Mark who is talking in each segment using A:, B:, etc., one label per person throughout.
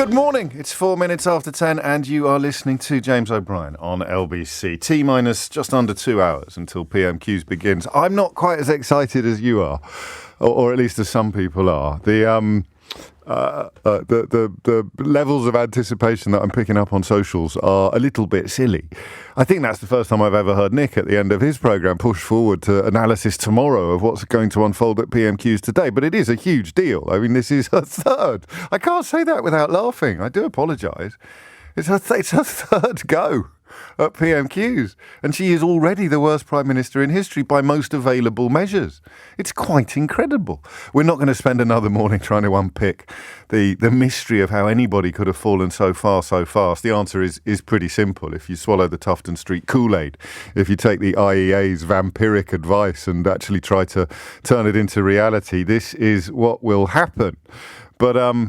A: Good morning. It's 4 minutes after 10 and you are listening to James O'Brien on LBC. T-minus just under 2 hours until PMQs begins. I'm not quite as excited as you are, or at least as some people are. The levels of anticipation that I'm picking up on socials are a little bit silly. I think that's the first time I've ever heard Nick at the end of his programme push forward to analysis tomorrow of what's going to unfold at PMQs today. But it is a huge deal. I mean, this is her third. I can't say that without laughing. I do apologise. It's her third go at PMQs. And she is already the worst Prime Minister in history by most available measures. It's quite incredible. We're not going to spend another morning trying to unpick the mystery of how anybody could have fallen so far so fast. The answer is pretty simple. If you swallow the Tufton Street Kool-Aid, if you take the IEA's vampiric advice and actually try to turn it into reality, this is what will happen. But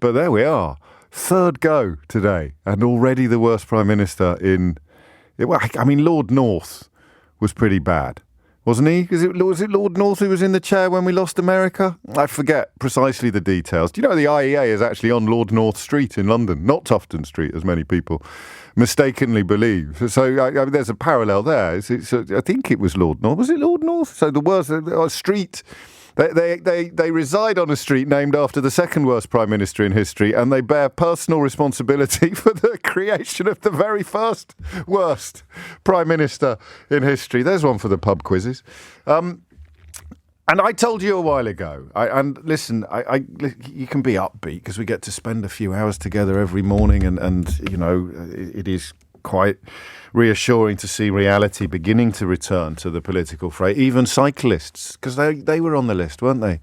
A: there we are. Third go today, and already the worst Prime Minister in... I mean, Lord North was pretty bad, wasn't he? Was it Lord North who was in the chair when we lost America? I forget precisely the details. Do you know the IEA is actually on Lord North Street in London, not Tufton Street, as many people mistakenly believe. So I mean, there's a parallel there. I think it was Lord North. Was it Lord North? So the worst street... They reside on a street named after the second worst Prime Minister in history, and they bear personal responsibility for the creation of the very first worst Prime Minister in history. There's one for the pub quizzes. And I told you a while ago, listen, you can be upbeat because we get to spend a few hours together every morning, and you know, it is quite reassuring to see reality beginning to return to the political fray. Even cyclists, because they were on the list, weren't they?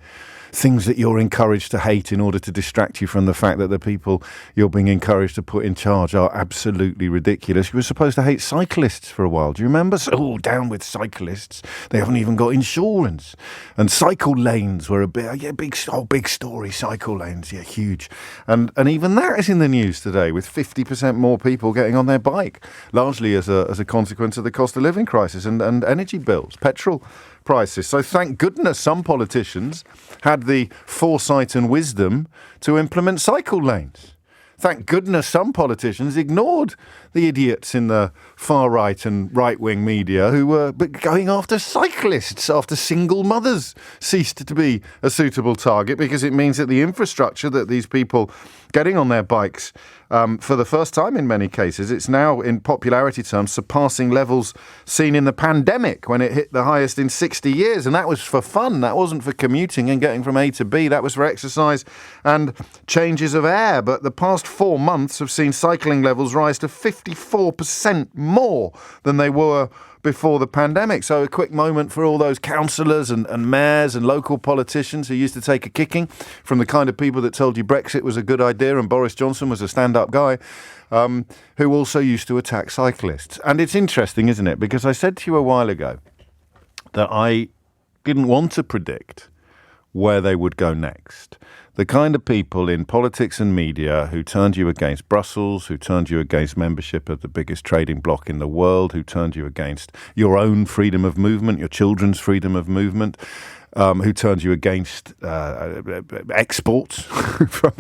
A: Things that you're encouraged to hate in order to distract you from the fact that the people you're being encouraged to put in charge are absolutely ridiculous. You were supposed to hate cyclists for a while. Do you remember? So, down with cyclists. They haven't even got insurance. And cycle lanes were big story. Cycle lanes, huge. And even that is in the news today, with 50% more people getting on their bike, largely as a consequence of the cost of living crisis and energy bills, petrol prices. So thank goodness some politicians had the foresight and wisdom to implement cycle lanes. Thank goodness some politicians ignored the idiots in the far-right and right-wing media who were going after cyclists after single mothers ceased to be a suitable target, because it means that the infrastructure that these people getting on their bikes for the first time in many cases, it's now in popularity terms surpassing levels seen in the pandemic when it hit the highest in 60 years. And that was for fun. That wasn't for commuting and getting from A to B. That was for exercise and changes of air. But the past 4 months have seen cycling levels rise to 54% more than they were before the pandemic. So a quick moment for all those councillors and mayors and local politicians who used to take a kicking from the kind of people that told you Brexit was a good idea and Boris Johnson was a stand-up guy, who also used to attack cyclists. And it's interesting, isn't it? Because I said to you a while ago that I didn't want to predict where they would go next. The kind of people in politics and media who turned you against Brussels, who turned you against membership of the biggest trading bloc in the world, who turned you against your own freedom of movement, your children's freedom of movement, who turned you against exports,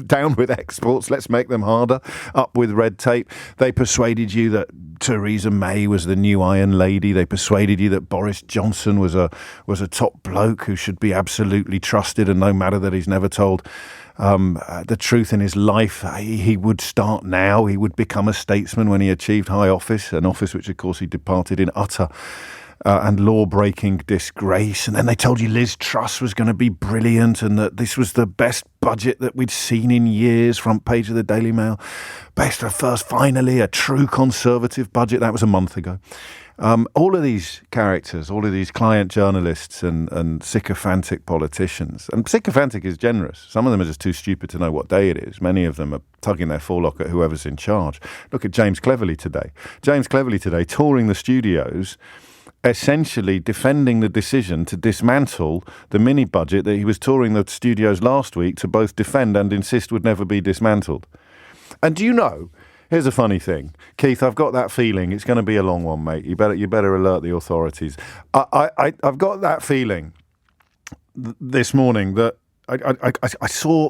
A: down with exports, let's make them harder, up with red tape. They persuaded you that Theresa May was the new Iron Lady. They persuaded you that Boris Johnson was a top bloke who should be absolutely trusted, and no matter that he's never told the truth in his life, he would start now. He would become a statesman when he achieved high office, an office which, of course, he departed in utter and law-breaking disgrace. And then they told you Liz Truss was going to be brilliant and that this was the best budget that we'd seen in years, front page of the Daily Mail. Finally, a true Conservative budget. That was a month ago. All of these characters, all of these client journalists and sycophantic politicians, and sycophantic is generous. Some of them are just too stupid to know what day it is. Many of them are tugging their forelock at whoever's in charge. Look at James Cleverly today. James Cleverly today touring the studios, essentially defending the decision to dismantle the mini budget that he was touring the studios last week to both defend and insist would never be dismantled. And do you know, here's a funny thing. Keith, I've got that feeling it's going to be a long one, mate. You better alert the authorities. I've got that feeling this morning that I saw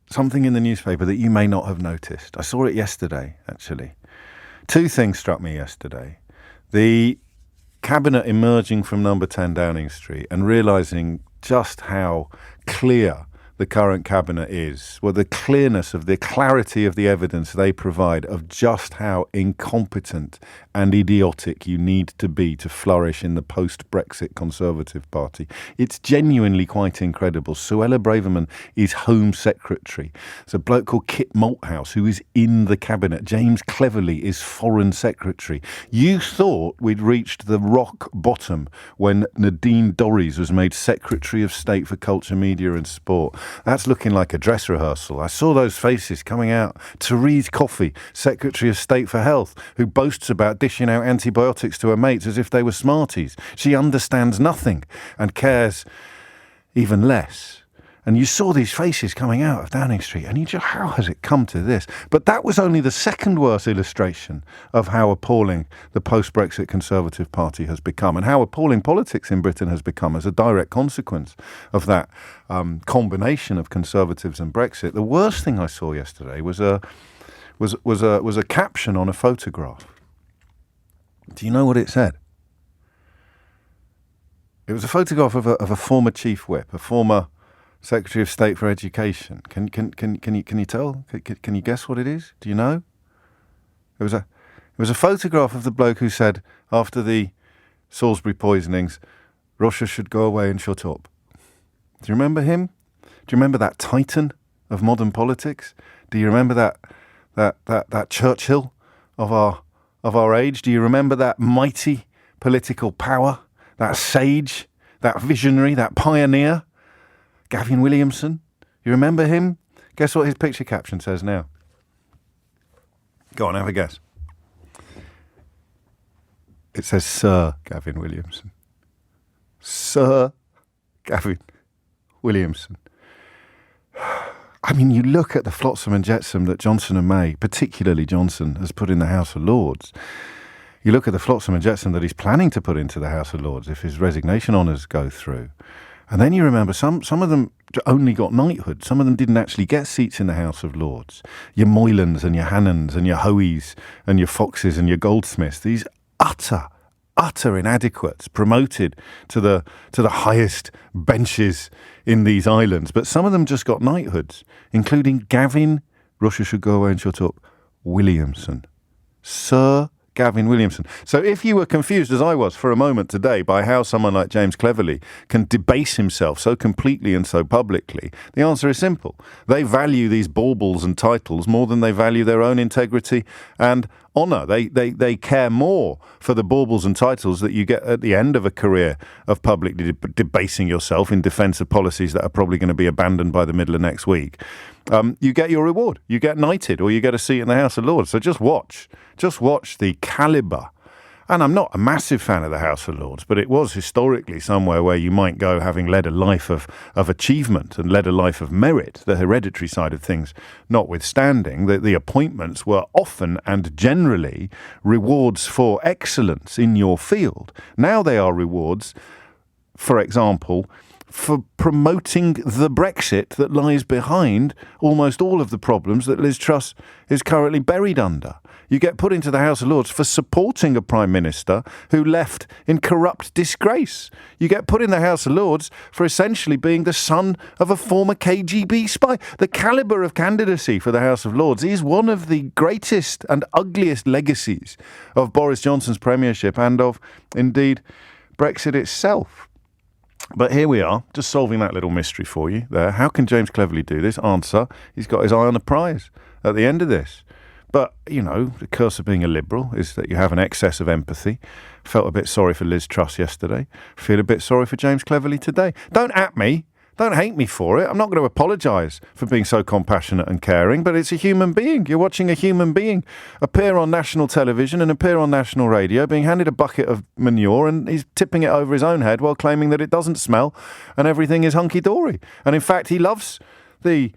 A: something in the newspaper that you may not have noticed. I saw it yesterday, actually. Two things struck me yesterday. The cabinet emerging from number 10 Downing Street and realising just how clear the current cabinet is, well, the clearness of the clarity of the evidence they provide of just how incompetent and idiotic you need to be to flourish in the post-Brexit Conservative Party. It's genuinely quite incredible. Suella Braverman is Home Secretary. There's a bloke called Kit Malthouse who is in the cabinet. James Cleverly is Foreign Secretary. You thought we'd reached the rock bottom when Nadine Dorries was made Secretary of State for Culture, Media and Sport. That's looking like a dress rehearsal. I saw those faces coming out. Therese Coffey, Secretary of State for Health, who boasts about dishing out antibiotics to her mates as if they were Smarties. She understands nothing and cares even less. And you saw these faces coming out of Downing Street, and you just, how has it come to this? But that was only the second worst illustration of how appalling the post-Brexit Conservative Party has become, and how appalling politics in Britain has become as a direct consequence of that combination of Conservatives and Brexit. The worst thing I saw yesterday was a caption on a photograph. Do you know what it said? It was a photograph of a former chief whip, a former Secretary of State for Education. Can you tell? Can you guess what it is? Do you know? It was a photograph of the bloke who said after the Salisbury poisonings, Russia should go away and shut up. Do you remember him? Do you remember that titan of modern politics? Do you remember that Churchill of our age? Do you remember that mighty political power, that sage, that visionary, that pioneer? Gavin Williamson, you remember him? Guess what his picture caption says now? Go on, have a guess. It says Sir Gavin Williamson. Sir Gavin Williamson. I mean, you look at the flotsam and jetsam that Johnson and May, particularly Johnson, has put in the House of Lords. You look at the flotsam and jetsam that he's planning to put into the House of Lords if his resignation honours go through. And then you remember some of them only got knighthood. Some of them didn't actually get seats in the House of Lords. Your Moylans and your Hannons and your Hoeys and your Foxes and your Goldsmiths. These utter inadequates promoted to the highest benches in these islands. But some of them just got knighthoods, including Gavin, Russia should go away and shut up, Williamson. Sir Gavin Williamson. So if you were confused, as I was for a moment today, by how someone like James Cleverly can debase himself so completely and so publicly, the answer is simple. They value these baubles and titles more than they value their own integrity and honour. They care more for the baubles and titles that you get at the end of a career of publicly debasing yourself in defence of policies that are probably going to be abandoned by the middle of next week. You get your reward. You get knighted or you get a seat in the House of Lords. So just watch the calibre. And I'm not a massive fan of the House of Lords, but it was historically somewhere where you might go having led a life of achievement and led a life of merit, the hereditary side of things notwithstanding. The appointments were often and generally rewards for excellence in your field. Now they are rewards, for example, for promoting the Brexit that lies behind almost all of the problems that Liz Truss is currently buried under. You get put into the House of Lords for supporting a Prime Minister who left in corrupt disgrace. You get put in the House of Lords for essentially being the son of a former KGB spy. The calibre of candidacy for the House of Lords is one of the greatest and ugliest legacies of Boris Johnson's premiership and of, indeed, Brexit itself. But here we are, just solving that little mystery for you there. How can James Cleverly do this? Answer, he's got his eye on the prize at the end of this. But, you know, the curse of being a Liberal is that you have an excess of empathy. Felt a bit sorry for Liz Truss yesterday. Feel a bit sorry for James Cleverly today. Don't at me. Don't hate me for it. I'm not going to apologise for being so compassionate and caring, but it's a human being. You're watching a human being appear on national television and appear on national radio, being handed a bucket of manure, and he's tipping it over his own head while claiming that it doesn't smell and everything is hunky-dory. And in fact, he loves the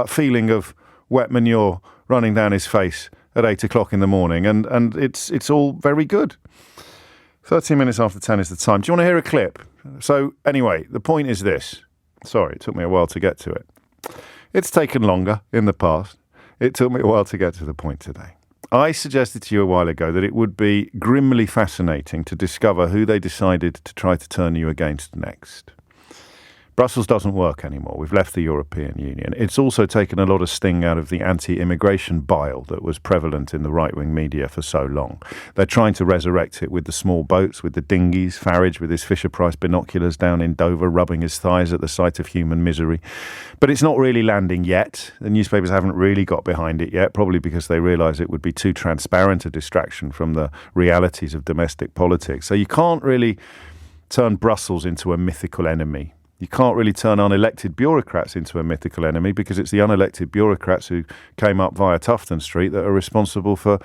A: feeling of wet manure running down his face at 8 o'clock in the morning, and it's all very good. 13 minutes after 10 is the time. Do you want to hear a clip? So anyway, the point is this. Sorry, it took me a while to get to it. It's taken longer in the past. It took me a while to get to the point today. I suggested to you a while ago that it would be grimly fascinating to discover who they decided to try to turn you against next. Brussels doesn't work anymore. We've left the European Union. It's also taken a lot of sting out of the anti-immigration bile that was prevalent in the right-wing media for so long. They're trying to resurrect it with the small boats, with the dinghies, Farage with his Fisher-Price binoculars down in Dover, rubbing his thighs at the sight of human misery. But it's not really landing yet. The newspapers haven't really got behind it yet, probably because they realise it would be too transparent a distraction from the realities of domestic politics. So you can't really turn Brussels into a mythical enemy. You can't really turn unelected bureaucrats into a mythical enemy because it's the unelected bureaucrats who came up via Tufton Street that are responsible for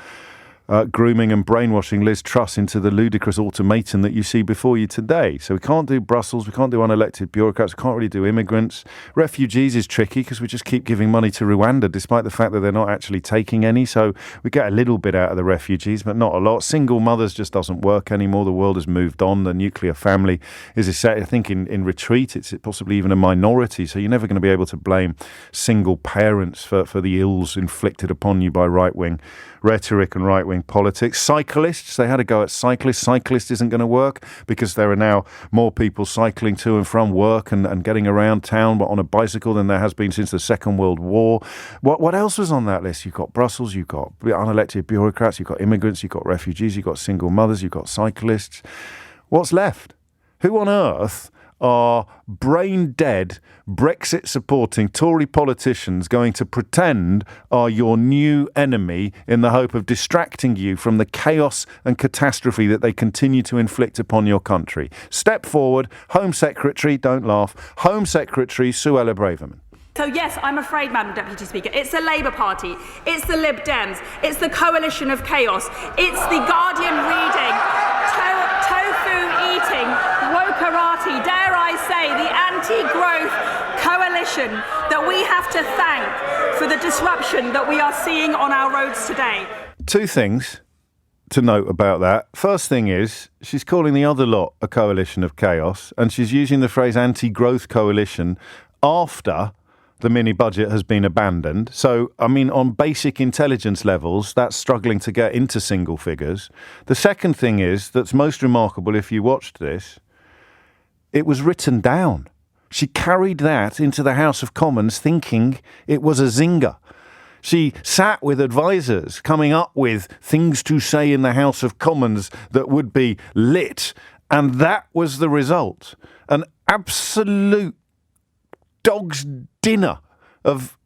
A: grooming and brainwashing Liz Truss into the ludicrous automaton that you see before you today. So we can't do Brussels, we can't do unelected bureaucrats, we can't really do immigrants. Refugees is tricky because we just keep giving money to Rwanda despite the fact that they're not actually taking any. So we get a little bit out of the refugees, but not a lot. Single mothers just doesn't work anymore. The world has moved on. The nuclear family is, I think, in retreat. It's possibly even a minority. So you're never going to be able to blame single parents for the ills inflicted upon you by right-wing rhetoric and right-wing politics. Cyclists, they had a go at cyclists. Cyclist isn't going to work because there are now more people cycling to and from work and getting around town on a bicycle than there has been since the Second World War. What else was on that list? You've got Brussels, you've got unelected bureaucrats, you've got immigrants, you've got refugees, you've got single mothers, you've got cyclists. What's left? Who on earth are brain-dead, Brexit-supporting Tory politicians going to pretend are your new enemy in the hope of distracting you from the chaos and catastrophe that they continue to inflict upon your country? Step forward, Home Secretary, don't laugh, Home Secretary Suella Braverman.
B: So yes, I'm afraid, Madam Deputy Speaker, it's the Labour Party, it's the Lib Dems, it's the coalition of chaos, it's the Guardian reading, tofu-eating, wokerati, dare I say, the anti-growth coalition that we have to thank for the disruption that we are seeing on our roads today.
A: Two things to note about that. First thing is, she's calling the other lot a coalition of chaos, and she's using the phrase anti-growth coalition after the mini-budget has been abandoned. So, I mean, on basic intelligence levels, that's struggling to get into single figures. The second thing is, that's most remarkable if you watched this, it was written down. She carried that into the House of Commons thinking it was a zinger. She sat with advisors coming up with things to say in the House of Commons that would be lit, and that was the result. An absolute dog's dinner of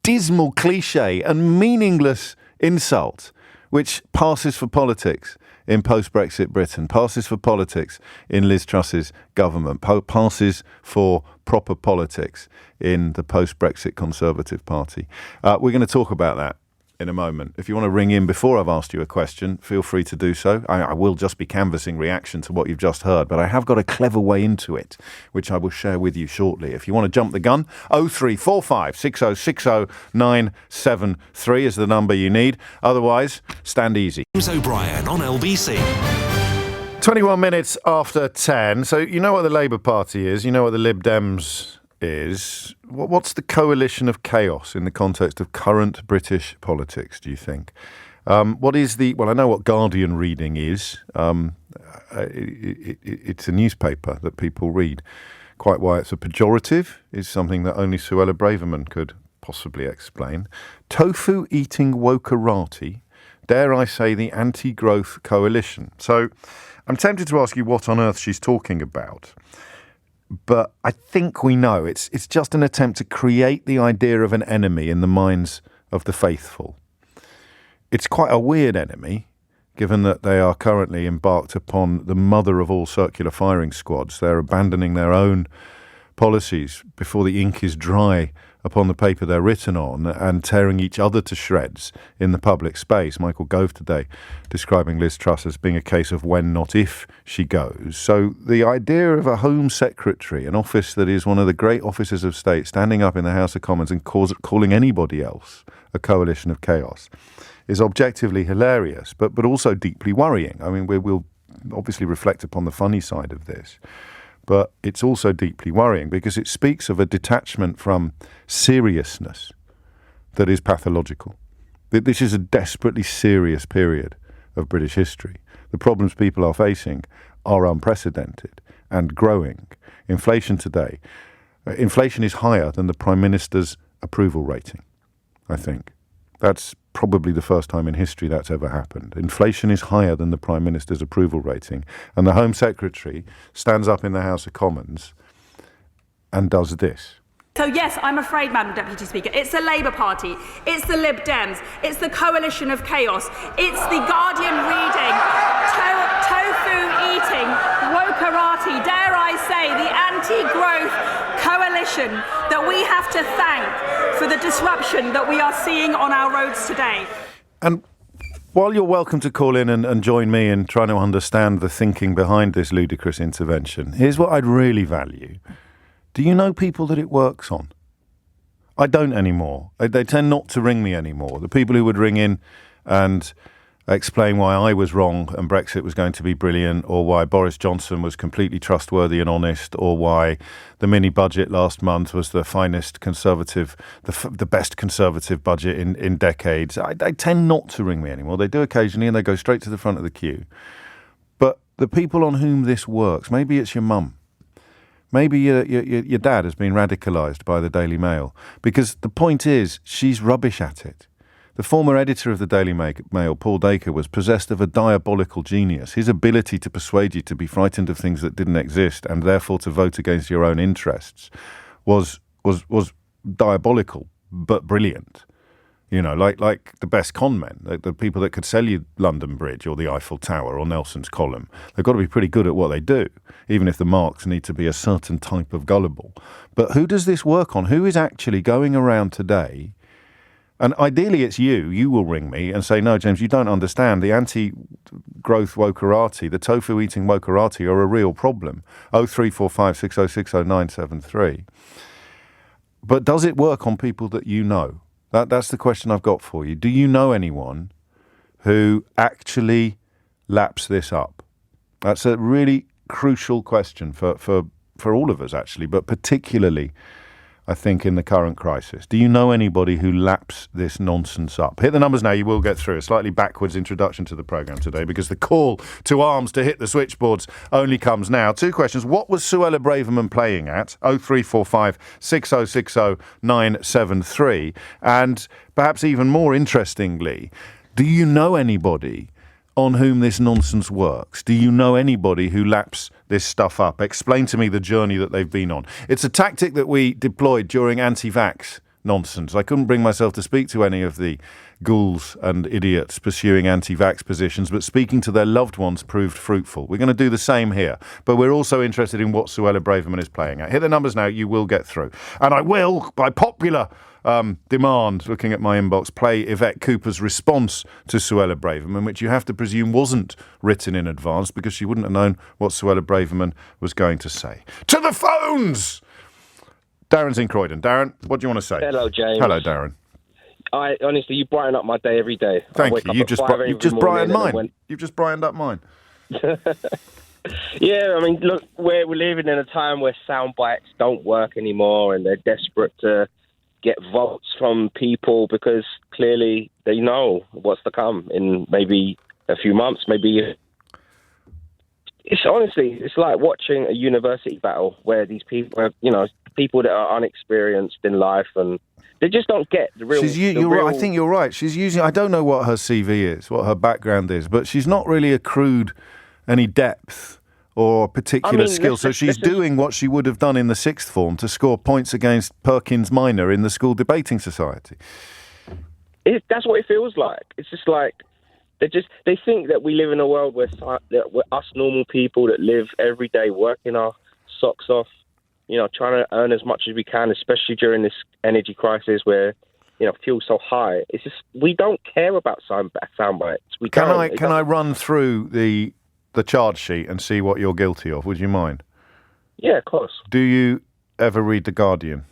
A: dismal cliche and meaningless insult, which passes for politics in post-Brexit Britain, passes for politics in Liz Truss's government, passes for proper politics in the post-Brexit Conservative Party. We're going to talk about that in a moment. If you want to ring in before I've asked you a question, feel free to do so. I will just be canvassing reaction to what you've just heard, but I have got a clever way into it, which I will share with you shortly. If you want to jump the gun, 0345 6060 973 is the number you need. Otherwise, stand easy.
C: James O'Brien on LBC.
A: 21 minutes after 10. So you know what the Labour Party is, you know what the Lib Dems is. What's the coalition of chaos in the context of current British politics, do you think? What is the... Well, I know what Guardian reading is. It's a newspaper that people read. Quite why it's a pejorative is something that only Suella Braverman could possibly explain. Tofu-eating wokerati, dare I say the anti-growth coalition. So I'm tempted to ask you what on earth she's talking about. But I think we know it's just an attempt to create the idea of an enemy in the minds of the faithful. It's quite a weird enemy, given that they are currently embarked upon the mother of all circular firing squads. They're abandoning their own policies before the ink is dry upon the paper they're written on and tearing each other to shreds in the public space. Michael Gove today describing Liz Truss as being a case of when, not if, she goes. So the idea of a Home Secretary, an office that is one of the great offices of state, standing up in the House of Commons and calling anybody else a coalition of chaos is objectively hilarious, but also deeply worrying. I mean, we'll obviously reflect upon the funny side of this. but it's also deeply worrying because it speaks of a detachment from seriousness that is pathological. This is a desperately serious period of British history. The problems people are facing are unprecedented and growing. Inflation today, inflation is higher than the Prime Minister's approval rating, I think. That's probably the first time in history that's ever happened. Inflation is higher than the Prime Minister's approval rating, and the Home Secretary stands up in the House of Commons and does this.
B: So yes, I'm afraid, Madam Deputy Speaker, it's the Labour Party, it's the Lib Dems, it's the coalition of chaos, it's the Guardian reading, tofu eating, wokerati, dare I say, the anti-growth coalition that we have to thank for the disruption that we are seeing on our roads today.
A: And while you're welcome to call in and join me in trying to understand the thinking behind this ludicrous intervention, here's what I'd really value. Do you know people that it works on? I don't anymore. They tend not to ring me anymore. The people who would ring in and explain why I was wrong and Brexit was going to be brilliant, or why Boris Johnson was completely trustworthy and honest, or why the mini budget last month was the finest Conservative, the best Conservative budget in decades. They tend not to ring me anymore. They do occasionally, and they go straight to the front of the queue. But the people on whom this works, maybe it's your mum. Maybe your dad has been radicalised by the Daily Mail, because the point is, she's rubbish at it. The former editor of the Daily Mail, Paul Dacre, was possessed of a diabolical genius. His ability to persuade you to be frightened of things that didn't exist and therefore to vote against your own interests was diabolical, but brilliant. You know, like the best con men, the people that could sell you London Bridge or the Eiffel Tower or Nelson's Column. They've got to be pretty good at what they do, even if the marks need to be a certain type of gullible. But who does this work on? Who is actually going around today? And ideally it's you. You will ring me and say, no, James, you don't understand. The anti-growth wokerati, the tofu-eating wokerati are a real problem. 0345 6060 973. But does it work on people that you know? That's the question I've got for you. Do you know anyone who actually laps this up? That's a really crucial question for all of us, actually, but particularly, I think, in the current crisis. Do you know anybody who laps this nonsense up? Hit the numbers now. You will get through. A slightly backwards introduction to the programme today, because the call to arms to hit the switchboards only comes now. Two questions. What was Suella Braverman playing at? 0345 6060 973. And perhaps even more interestingly, do you know anybody on whom this nonsense works? Do you know anybody who laps this stuff up? Explain to me the journey that they've been on. It's a tactic that we deployed during anti-vax nonsense. I couldn't bring myself to speak to any of the ghouls and idiots pursuing anti-vax positions, but speaking to their loved ones proved fruitful. We're going to do the same here, but we're also interested in what Suella Braverman is playing at. Hit the numbers now, you will get through. And I will, by popular demand, looking at my inbox, play Yvette Cooper's response to Suella Braverman, which you have to presume wasn't written in advance, because she wouldn't have known what Suella Braverman was going to say. To the phones! Darren's in Croydon. Darren, what do you want to say?
D: Hello, James.
A: Hello, Darren.
D: Honestly, you brighten up my day every day.
A: Thank you. You've just brightened mine. You've just brightened up mine.
D: Yeah, I mean, look, we're living in a time where sound bites don't work anymore, and they're desperate to get votes from people because clearly they know what's to come in maybe a few months, maybe. It's honestly, it's like watching a university battle where these people are, people that are unexperienced in life, and they just don't get the real.
A: I think you're right. She's using. I don't know what her CV is, what her background is, but she's not really accrued any depth or particular skill. So she's doing what she would have done in the sixth form to score points against Perkins Minor in the school debating society.
D: That's what it feels like. It's just like they think that we live in a world where us normal people that live every day working our socks off, trying to earn as much as we can, especially during this energy crisis where fuel's so high. It's just we don't care about sound bites.
A: Can I run through the charge sheet and see what you're guilty of? Would you mind?
D: Yeah, of course. Do
A: you ever read The Guardian?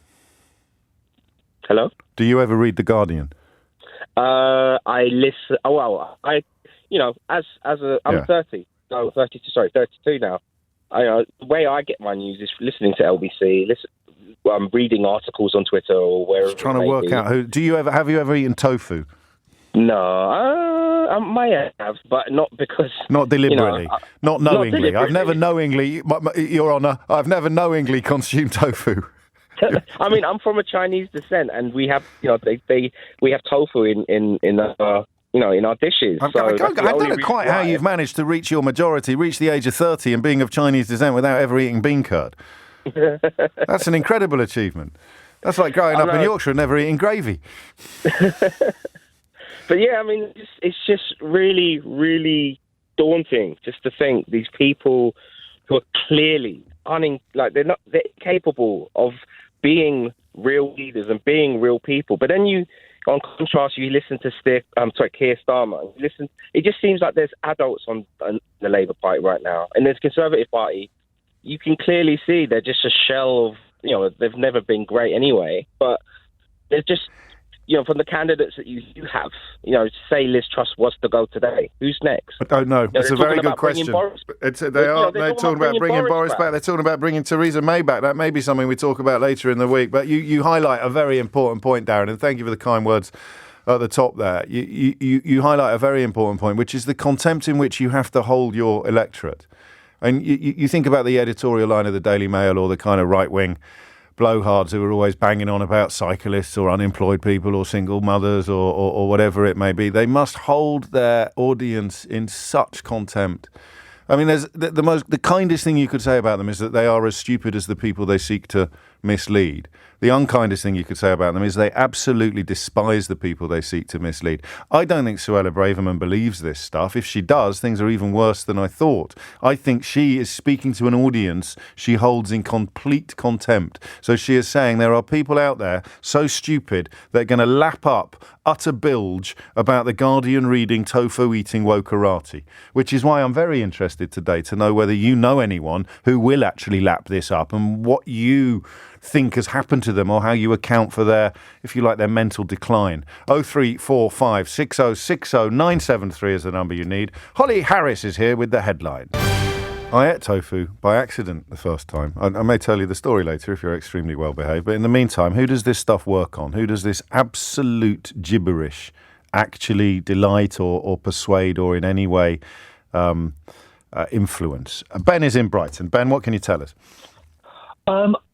D: Hello?
A: Do you ever read The Guardian?
D: I listen. Oh, well, I'm 30. No, 32 now. The way I get my news is listening to LBC, reading articles on Twitter or wherever.
A: Just trying to work out who. Have you ever eaten tofu?
D: No, I might have, but not because...
A: Not deliberately, not knowingly.
D: Not deliberately.
A: I've never knowingly, Your Honour, I've never knowingly consumed tofu.
D: I mean, I'm from a Chinese descent, and we have, we have tofu in our dishes.
A: I don't know quite how you've managed to reach your majority, reach the age of 30, and being of Chinese descent without ever eating bean curd. That's an incredible achievement. That's like growing up in Yorkshire and never eating gravy.
D: But yeah, I mean, it's just really, really daunting just to think these people who are clearly they're capable of being real leaders and being real people. But then on contrast, you listen to Keir Starmer. It just seems like there's adults on the Labour Party right now, and there's Conservative Party. You can clearly see they're just a shell of, they've never been great anyway. But they're just, from the candidates that you have, say Liz Truss was to go today, who's next?
A: I don't know. It's a very good question. They're talking about bringing Boris back. They're talking about bringing Theresa May back. That may be something we talk about later in the week. But you highlight a very important point, Darren, and thank you for the kind words at the top there. You highlight a very important point, which is the contempt in which you have to hold your electorate. And you think about the editorial line of the Daily Mail or the kind of right-wing blowhards who are always banging on about cyclists or unemployed people or single mothers or whatever it may be. They must hold their audience in such contempt. I mean, there's the kindest thing you could say about them is that they are as stupid as the people they seek to mislead. The unkindest thing you could say about them is they absolutely despise the people they seek to mislead. I don't think Suella Braverman believes this stuff. If she does, things are even worse than I thought. I think she is speaking to an audience she holds in complete contempt. So she is saying there are people out there so stupid they're going to lap up, utter bilge about the Guardian reading, tofu eating wokerati, which is why I'm very interested today to know whether you know anyone who will actually lap this up and what you think has happened to them or how you account for their, if you like, their mental decline. 0345 6060 973 is the number you need. Holly Harris is here with the headline. I ate tofu by accident the first time. I may tell you the story later if you're extremely well behaved, but in the meantime, who does this stuff work on? Who does this absolute gibberish actually delight or persuade or in any way influence? Ben is in Brighton. Ben, what can you tell us?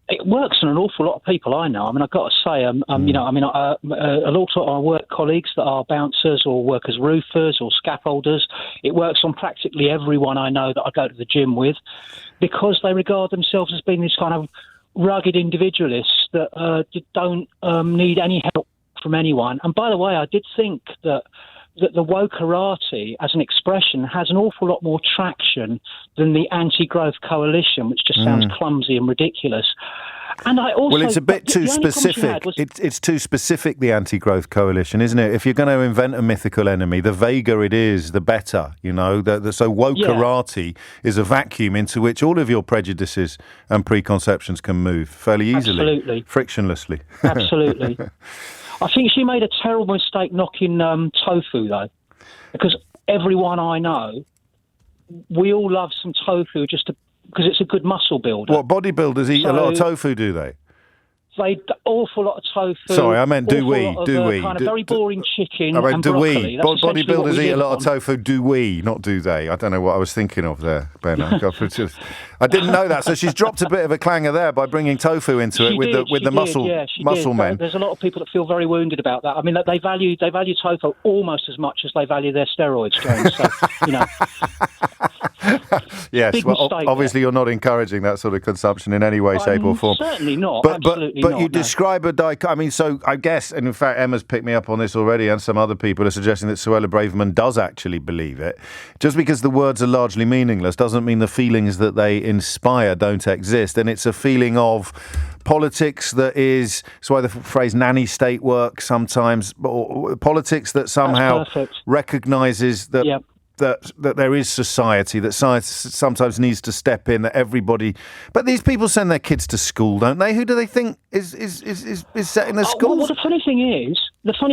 E: It works on an awful lot of people I know. I mean, I've got to say, a lot of our work colleagues that are bouncers or work as roofers or scaffolders, it works on practically everyone I know that I go to the gym with because they regard themselves as being this kind of rugged individualists that don't need any help from anyone. And by the way, I did think that the wokerati as an expression has an awful lot more traction than the anti-growth coalition, which just sounds clumsy and ridiculous. And I also...
A: Well, it's a bit too specific. It's too specific, the anti-growth coalition, isn't it? If you're going to invent a mythical enemy, the vaguer it is, the better, So wokerati is a vacuum into which all of your prejudices and preconceptions can move fairly easily.
E: Absolutely.
A: Frictionlessly.
E: Absolutely. I think she made a terrible mistake knocking tofu, though, because everyone I know, we all love some tofu because it's a good muscle builder.
A: What, bodybuilders eat a lot of tofu, do they?
E: They awful lot of tofu.
A: Sorry, I meant do we?
E: Kind of very boring chicken.
A: I meant
E: and
A: do
E: broccoli.
A: we?
E: That's
A: Bodybuilders eat a lot
E: on.
A: of tofu. Do we? Not do they? I don't know what I was thinking of there, Ben. I didn't know that. So she's dropped a bit of a clanger there by bringing tofu into it with the muscle men.
E: There's a lot of people that feel very wounded about that. I mean, they value tofu almost as much as they value their steroids, James. So,
A: yes, well, obviously you're not encouraging that sort of consumption in any way, shape or form.
E: Certainly not.
A: But you describe a dichotomy. I mean, so I guess, and in fact, Emma's picked me up on this already, and some other people are suggesting that Suella Braverman does actually believe it. Just because the words are largely meaningless doesn't mean the feelings that they inspire don't exist. And it's a feeling of politics that is, that's why the phrase nanny state works sometimes, or politics that somehow recognises that... Yep. That there is society, that science sometimes needs to step in, that everybody... But these people send their kids to school, don't they? Who do they think is set in the schools?
E: Well, the funny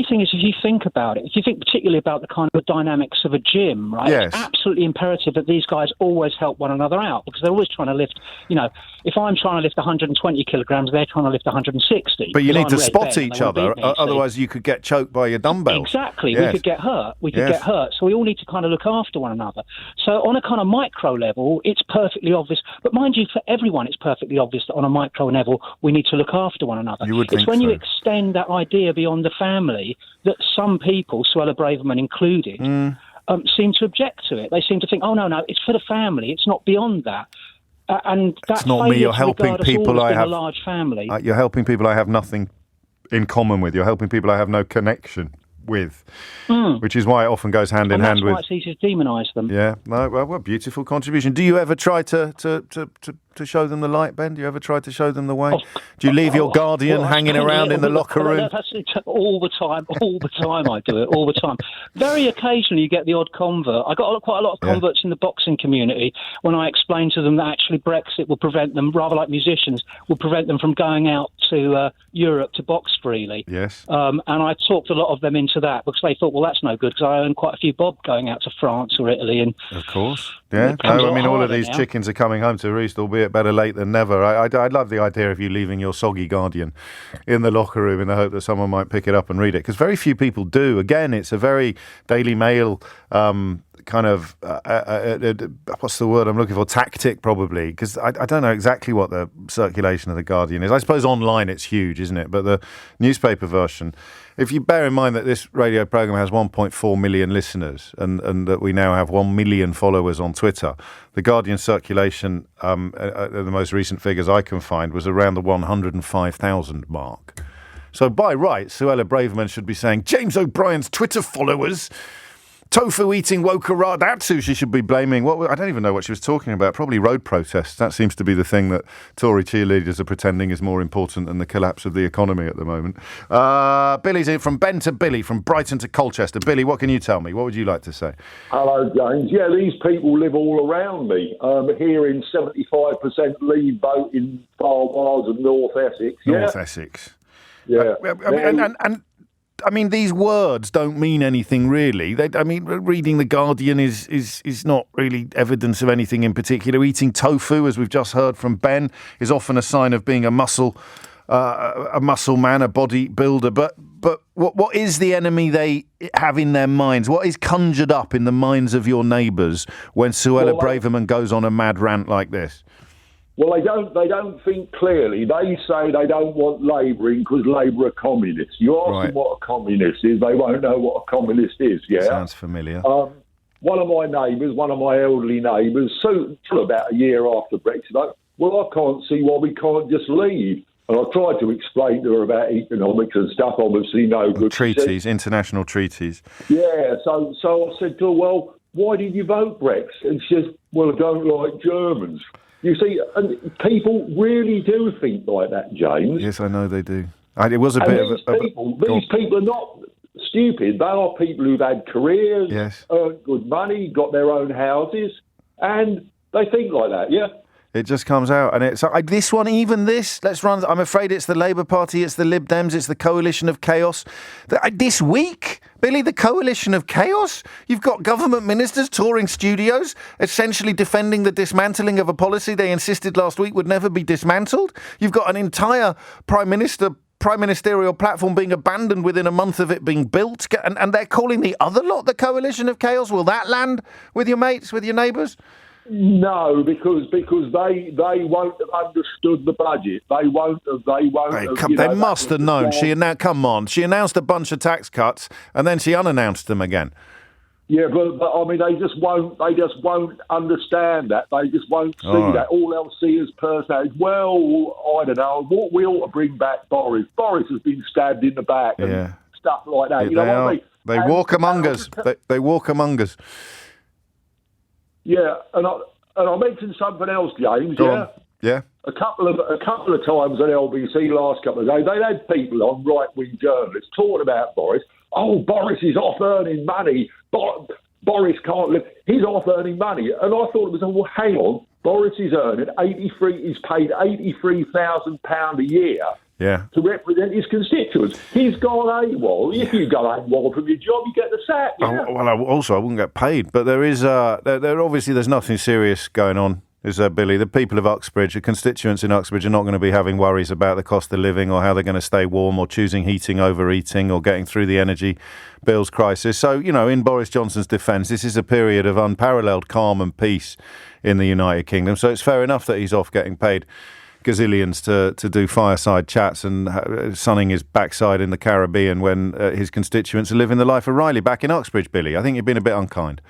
E: thing is, if you think about it, if you think particularly about the kind of dynamics of a gym, right?
A: Yes.
E: It's absolutely imperative that these guys always help one another out, because they're always trying to lift, if I'm trying to lift 120 kilograms, they're trying to lift 160.
A: But you need to
E: I'm
A: spot
E: red bent,
A: each
E: they wanna
A: other,
E: beat me,
A: otherwise you could get choked by your dumbbells.
E: Exactly.
A: Yes.
E: We could get hurt.
A: Yes.
E: So we all need to kind of look after one another. So on a kind of micro level, it's perfectly obvious. But mind you, for everyone, it's perfectly obvious that on a micro level, we need to look after one another.
A: You would
E: it's
A: think
E: when
A: so.
E: you extend that idea beyond the family that some people, Suella Braverman included, seem to object to it. They seem to think, oh, no, it's for the family. It's not beyond that. And that's
A: It's not me. You're helping people I have
E: a large family.
A: You're helping people I have nothing in common with. You're helping people I have no connection with, which is why it often goes hand in hand with.
E: That's why it's easy to demonise them.
A: Yeah, no, well, beautiful contribution. Do you ever try to show them the light, Ben? Do you ever try to show them the way? Do you leave your guardian hanging around in the locker room?
E: All the time I do it, all the time. Very occasionally you get the odd convert. I got quite a lot of converts in the boxing community when I explained to them that actually Brexit will prevent them, rather like musicians, will prevent them from going out to Europe to box freely.
A: Yes.
E: And I talked a lot of them into that because they thought, well, that's no good because I earn quite a few bob going out to France or Italy. And
A: of course. Yeah. No, I mean, all of these chickens are coming home to roost, albeit better late than never. I love the idea of you leaving your soggy Guardian in the locker room in the hope that someone might pick it up and read it, because very few people do. Again, it's a very Daily Mail kind of, what's the word I'm looking for? Tactic, probably, because I don't know exactly what the circulation of the Guardian is. I suppose online it's huge, isn't it? But the newspaper version, if you bear in mind that this radio programme has 1.4 million listeners and that we now have 1 million followers on Twitter, the Guardian circulation, the most recent figures I can find, was around the 105,000 mark. So by rights, Suella Braverman should be saying, James O'Brien's Twitter followers, tofu eating woke-a-ra, that's who she should be blaming. I don't even know what she was talking about. Probably road protests. That seems to be the thing that Tory cheerleaders are pretending is more important than the collapse of the economy at the moment. Billy's in from Ben to Billy, from Brighton to Colchester. Billy, what can you tell me? What would you like to say?
F: Hello, James. Yeah, these people live all around me. Here in 75% Leave vote in Far Wales and North Essex.
A: North Essex.
F: Yeah.
A: I mean, these words don't mean anything really. Reading The Guardian is not really evidence of anything in particular. Eating tofu, as we've just heard from Ben, is often a sign of being a muscle man, a bodybuilder. But what is the enemy they have in their minds? What is conjured up in the minds of your neighbours when Suella Braverman goes on a mad rant like this?
F: Well, they don't think clearly. They say they don't want Labour in because Labour are communists. You ask them what a communist is, they won't know what a communist is, yeah?
A: Sounds familiar.
F: One of my neighbours, one of my elderly neighbours, so about a year after Brexit, I can't see why we can't just leave. And I tried to explain to her about economics and stuff, obviously no good.
A: Treaties, international treaties.
F: Yeah, so I said to her, well, why did you vote Brexit? And she says, well, I don't like Germans. You see, and people really do think like that, James.
A: Yes, I know they do. It was a bit of a...
F: These people are not stupid. They are people who've had careers,
A: yes,
F: earned good money, got their own houses, and they think like that, yeah?
A: It just comes out. And it's this one, even this, let's run... I'm afraid it's the Labour Party, it's the Lib Dems, it's the Coalition of Chaos. This week... Billy, the coalition of chaos? You've got government ministers touring studios, essentially defending the dismantling of a policy they insisted last week would never be dismantled. You've got an entire prime ministerial platform being abandoned within a month of it being built, and they're calling the other lot the coalition of chaos. Will that land with your mates, with your neighbours?
F: No, because they won't have understood the budget. They won't have.
A: They must have known. Come on. She announced a bunch of tax cuts and then she unannounced them again.
F: Yeah, but I mean, they just won't understand that. They just won't see that. All they'll see is personality. Well, I don't know. We ought to bring back Boris. Boris has been stabbed in the back and stuff like that. You know what I mean?
A: They walk among us. They walk among us.
F: Yeah, and I mentioned something else, James.
A: Go on. Yeah.
F: A couple of times on LBC last couple of days, they had people on, right-wing journalists, talking about Boris. Oh, Boris is off earning money. Boris can't live. He's off earning money, and I thought it was, well, hang on. Boris is earning 83. He's paid £83,000 a year
A: Yeah.
F: To represent his constituents. He's gone AWOL. If you go AWOL from your job, you get the sack. Yeah.
A: Well, I wouldn't get paid, but there is there obviously there's nothing serious going on. Is there, Billy? The people of Uxbridge, the constituents in Uxbridge, are not going to be having worries about the cost of living or how they're going to stay warm or choosing heating over eating or getting through the energy bills crisis. So, in Boris Johnson's defence, this is a period of unparalleled calm and peace in the United Kingdom. So it's fair enough that he's off getting paid gazillions to do fireside chats and sunning his backside in the Caribbean when his constituents are living the life of Riley back in Uxbridge, Billy. I think you've been a bit unkind.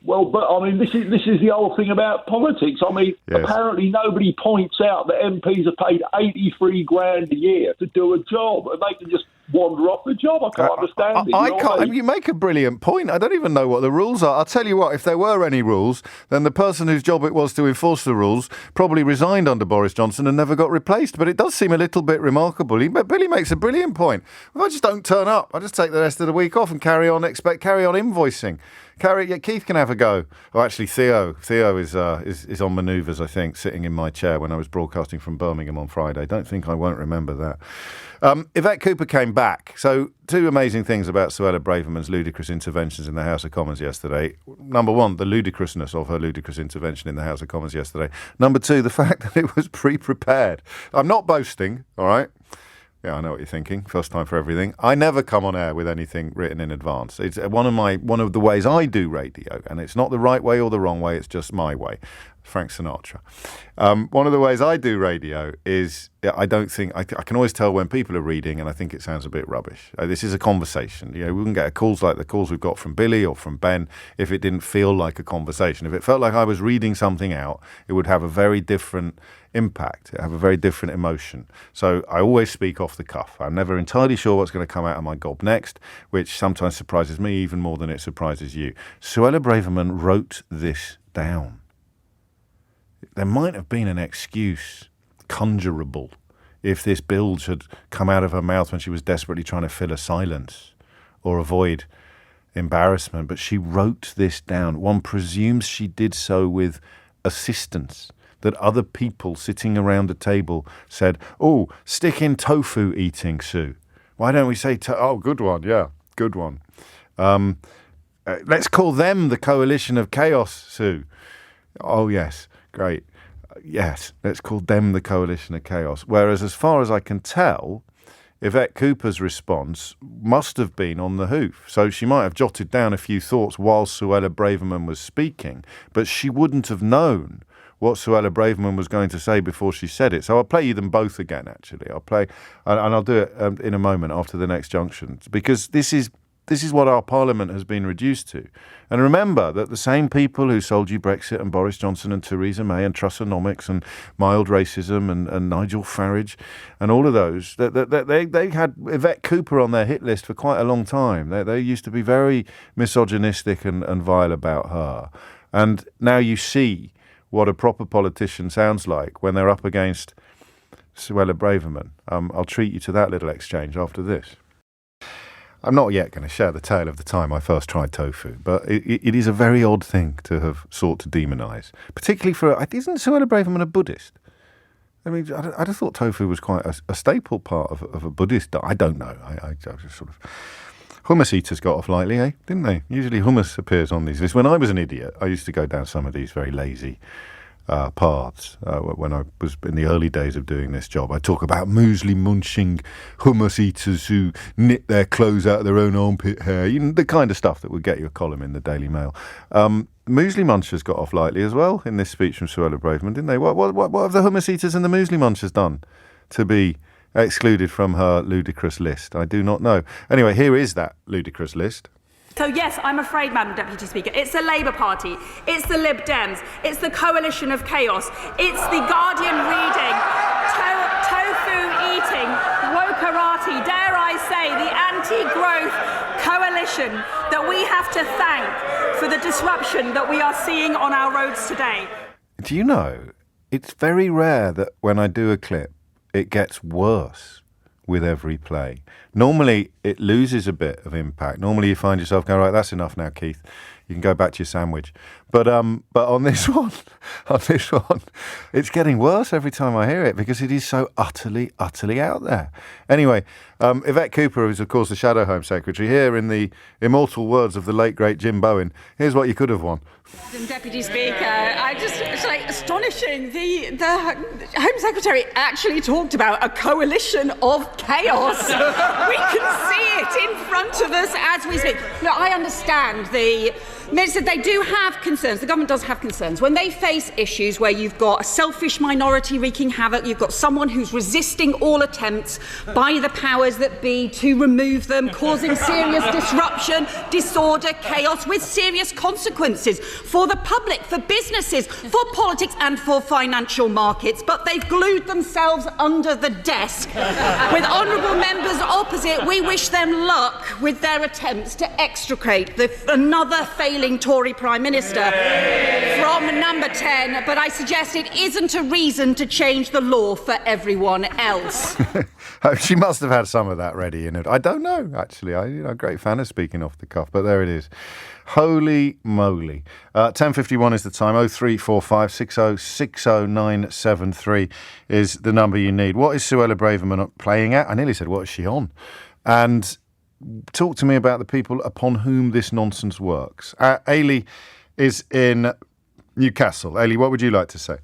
F: Well, but I mean, this is the whole thing about politics. I mean,
A: Yes.
F: Apparently nobody points out that MPs are paid $83,000 a year to do a job, and they can just wander off the job. I can't understand it.
A: I can't. You make a brilliant point. I don't even know what the rules are. I'll tell you what, if there were any rules, then the person whose job it was to enforce the rules probably resigned under Boris Johnson and never got replaced. But it does seem a little bit remarkable. Billy makes a brilliant point. If I just don't turn up, I just take the rest of the week off and carry on invoicing. Keith can have a go. Oh, actually, Theo is on manoeuvres, I think, sitting in my chair when I was broadcasting from Birmingham on Friday. Don't think I won't remember that. Yvette Cooper came back. So, two amazing things about Suella Braverman's ludicrous interventions in the House of Commons yesterday. Number one, the ludicrousness of her ludicrous intervention in the House of Commons yesterday. Number two, the fact that it was pre-prepared. I'm not boasting, all right? Yeah, I know what you're thinking. First time for everything. I never come on air with anything written in advance. It's one of the ways I do radio, and it's not the right way or the wrong way. It's just my way. Frank Sinatra. One of the ways I do radio is I don't think I can always tell when people are reading, and I think it sounds a bit rubbish. This is a conversation. We wouldn't get calls like the calls we've got from Billy or from Ben if it didn't feel like a conversation. If it felt like I was reading something out, it would have a very different impact. It have a very different emotion. So I always speak off the cuff. I'm never entirely sure what's going to come out of my gob next, which sometimes surprises me even more than it surprises you. Suella Braverman wrote this down. There might have been an excuse, conjurable, if this bilge had come out of her mouth when she was desperately trying to fill a silence or avoid embarrassment, but she wrote this down. One presumes she did so with assistance, that other people sitting around the table said, "Oh, stick in tofu eating, Sue. Why don't we say, oh, good one, yeah, good one. Let's call them the coalition of chaos, Sue. Oh, yes, great. Yes, let's call them the coalition of chaos." Whereas, as far as I can tell, Yvette Cooper's response must have been on the hoof. So she might have jotted down a few thoughts while Suella Braverman was speaking, but she wouldn't have known what Suella Braverman was going to say before she said it. So I'll play you them both again, actually. And I'll do it in a moment after the next junction, because this is what our Parliament has been reduced to. And remember that the same people who sold you Brexit and Boris Johnson and Theresa May and Trussonomics and mild racism and Nigel Farage and all of those, they had Yvette Cooper on their hit list for quite a long time. They used to be very misogynistic and vile about her. And now you see what a proper politician sounds like when they're up against Suella Braverman. I'll treat you to that little exchange after this. I'm not yet going to share the tale of the time I first tried tofu, but it is a very odd thing to have sought to demonise, particularly isn't Suella Braverman a Buddhist? I mean, I'd have thought tofu was quite a staple part of a Buddhist diet. I don't know. I just sort of... Hummus eaters got off lightly, didn't they? Usually hummus appears on these lists. When I was an idiot, I used to go down some of these very lazy paths. When I was in the early days of doing this job, I talk about muesli munching hummus eaters who knit their clothes out of their own armpit hair. The kind of stuff that would get you a column in the Daily Mail. Muesli munchers got off lightly as well in this speech from Suella Braverman, didn't they? What have the hummus eaters and the muesli munchers done to be excluded from her ludicrous list? I do not know. Anyway, here is that ludicrous list.
B: So yes, I'm afraid, Madam Deputy Speaker, it's the Labour Party, it's the Lib Dems, it's the coalition of chaos, it's the Guardian reading, tofu eating, wokerati, dare I say, the anti-growth coalition that we have to thank for the disruption that we are seeing on our roads today.
A: Do you know, it's very rare that when I do a clip, it gets worse with every play. Normally, it loses a bit of impact. Normally, you find yourself going, right, that's enough now, Keith. you can go back to your sandwich. But on this one, it's getting worse every time I hear it because it is so utterly out there. Anyway, Yvette Cooper, who's of course the Shadow Home Secretary, here in the immortal words of the late great Jim Bowen, here's what you could have won.
B: Deputy Speaker, it's like astonishing. The Home Secretary actually talked about a coalition of chaos. We can see it in front of us as we speak. Look, I understand the Minister, they do have concerns. The government does have concerns. When they face issues where you've got a selfish minority wreaking havoc, you've got someone who's resisting all attempts by the powers that be to remove them, causing serious disruption, disorder, chaos, with serious consequences for the public, for businesses, for politics and for financial markets. But they've glued themselves under the desk. With honourable members opposite, we wish them luck with their attempts to extricate another failing Tory Prime Minister from number 10, but I suggest it isn't a reason to change the law for everyone else.
A: She must have had some of that ready in it. I don't know, actually. I'm a great fan of speaking off the cuff, but there it is. Holy moly. 10:51 is the time. 0345 60 60 973 is the number you need. What is Suella Braverman playing at? I nearly said, what is she on? And talk to me about the people upon whom this nonsense works. Ailey is in Newcastle. Ailey, what would you like to say?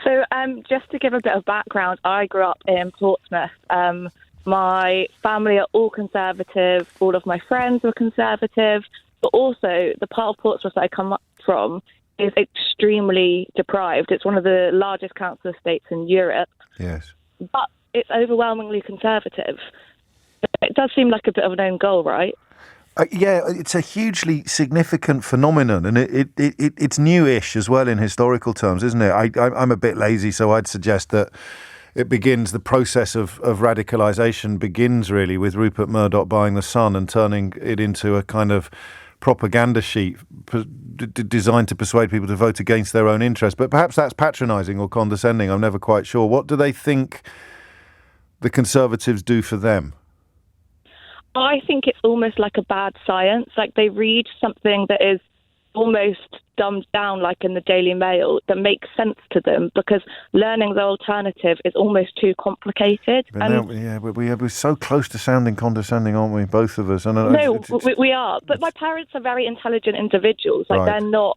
G: So just to give a bit of background, I grew up in Portsmouth. My family are all Conservative. All of my friends were Conservative. But also, the part of Portsmouth that I come up from is extremely deprived. It's one of the largest council estates in Europe.
A: Yes. But
G: it's overwhelmingly Conservative. It does seem like a bit of an own goal, right?
A: Yeah, it's a hugely significant phenomenon, and it's newish as well in historical terms, isn't it? I'm a bit lazy, so I'd suggest that the process of radicalisation begins really with Rupert Murdoch buying The Sun and turning it into a kind of propaganda sheet designed to persuade people to vote against their own interest. But perhaps that's patronising or condescending. I'm never quite sure. What do they think the Conservatives do for them?
G: I think it's almost like a bad science. Like they read something that is almost dumbed down, like in the Daily Mail, that makes sense to them because learning the alternative is almost too complicated.
A: We're so close to sounding condescending, aren't we? Both of us.
G: We are. But my parents are very intelligent individuals. Like they're not.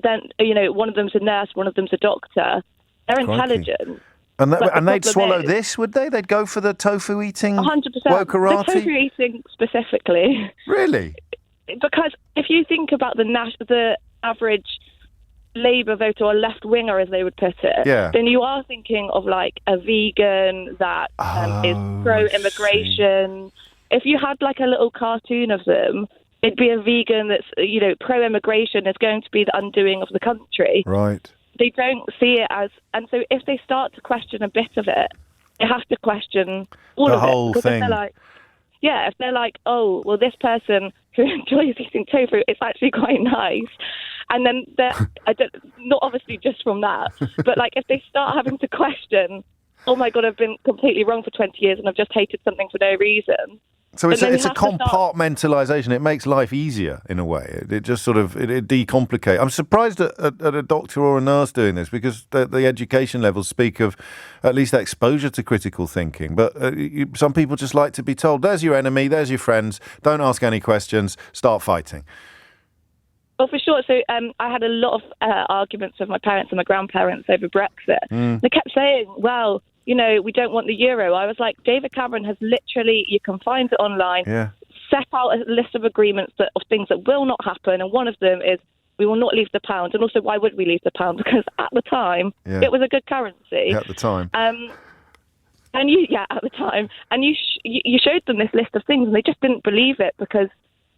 G: Then one of them's a nurse, one of them's a doctor. They're intelligent.
A: And they'd swallow this, would they? They'd go for the tofu eating
G: 100%.
A: wokerati?
G: The tofu eating specifically.
A: Really?
G: Because if you think about the average Labour voter or left-winger, as they would put it, then you are thinking of like a vegan that is pro-immigration. If you had like a little cartoon of them, it'd be a vegan that's, pro-immigration is going to be the undoing of the country.
A: Right.
G: They don't see it as, and so if they start to question a bit of it, they have to question all
A: of
G: it.
A: The whole thing.
G: If they're like, oh, well, this person who enjoys eating tofu, it's actually quite nice. And then not obviously just from that, but like if they start having to question, oh my God, I've been completely wrong for 20 years and I've just hated something for no reason.
A: So it's a compartmentalisation. It makes life easier in a way. It just sort of it decomplicates. I'm surprised at a doctor or a nurse doing this because the education levels speak of at least exposure to critical thinking. But some people just like to be told, there's your enemy, there's your friends, don't ask any questions, start fighting.
G: Well, for sure. So I had a lot of arguments with my parents and my grandparents over Brexit. They kept saying, well, we don't want the euro. I was like, David Cameron has literally, you can find it online, set out a list of agreements of things that will not happen. And one of them is we will not leave the pound. And also, why would we leave the pound? Because at the time, it was a good currency.
A: At the time.
G: At the time. And you showed them this list of things and they just didn't believe it because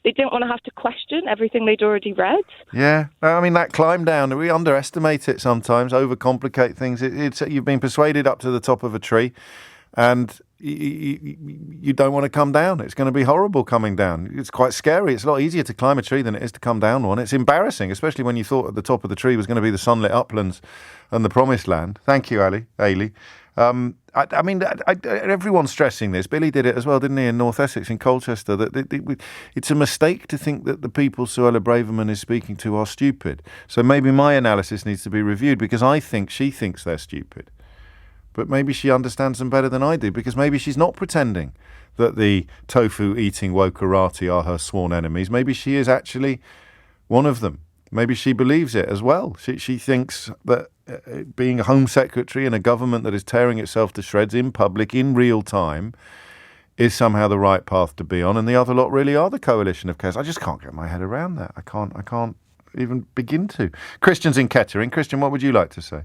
G: they didn't want to have to question everything they'd already read. Yeah.
A: I mean, that climb down, we underestimate it sometimes, overcomplicate things. You've been persuaded up to the top of a tree and you don't want to come down. It's going to be horrible coming down. It's quite scary. It's a lot easier to climb a tree than it is to come down one. It's embarrassing, especially when you thought at the top of the tree was going to be the sunlit uplands and the promised land. Thank you, Ailey. Everyone's stressing this. Billy did it as well, didn't he, in North Essex, in Colchester, that it's a mistake to think that the people Suella Braverman is speaking to are stupid. So maybe my analysis needs to be reviewed, because I think she thinks they're stupid. But maybe she understands them better than I do, because maybe she's not pretending that the tofu-eating wokerati are her sworn enemies. Maybe she is actually one of them. Maybe she believes it as well. She thinks that being a Home Secretary in a government that is tearing itself to shreds in public, in real time, is somehow the right path to be on, and the other lot really are the coalition of chaos. I just can't get my head around that. I can't even begin to. Christian's in Kettering. Christian, what would you like to say?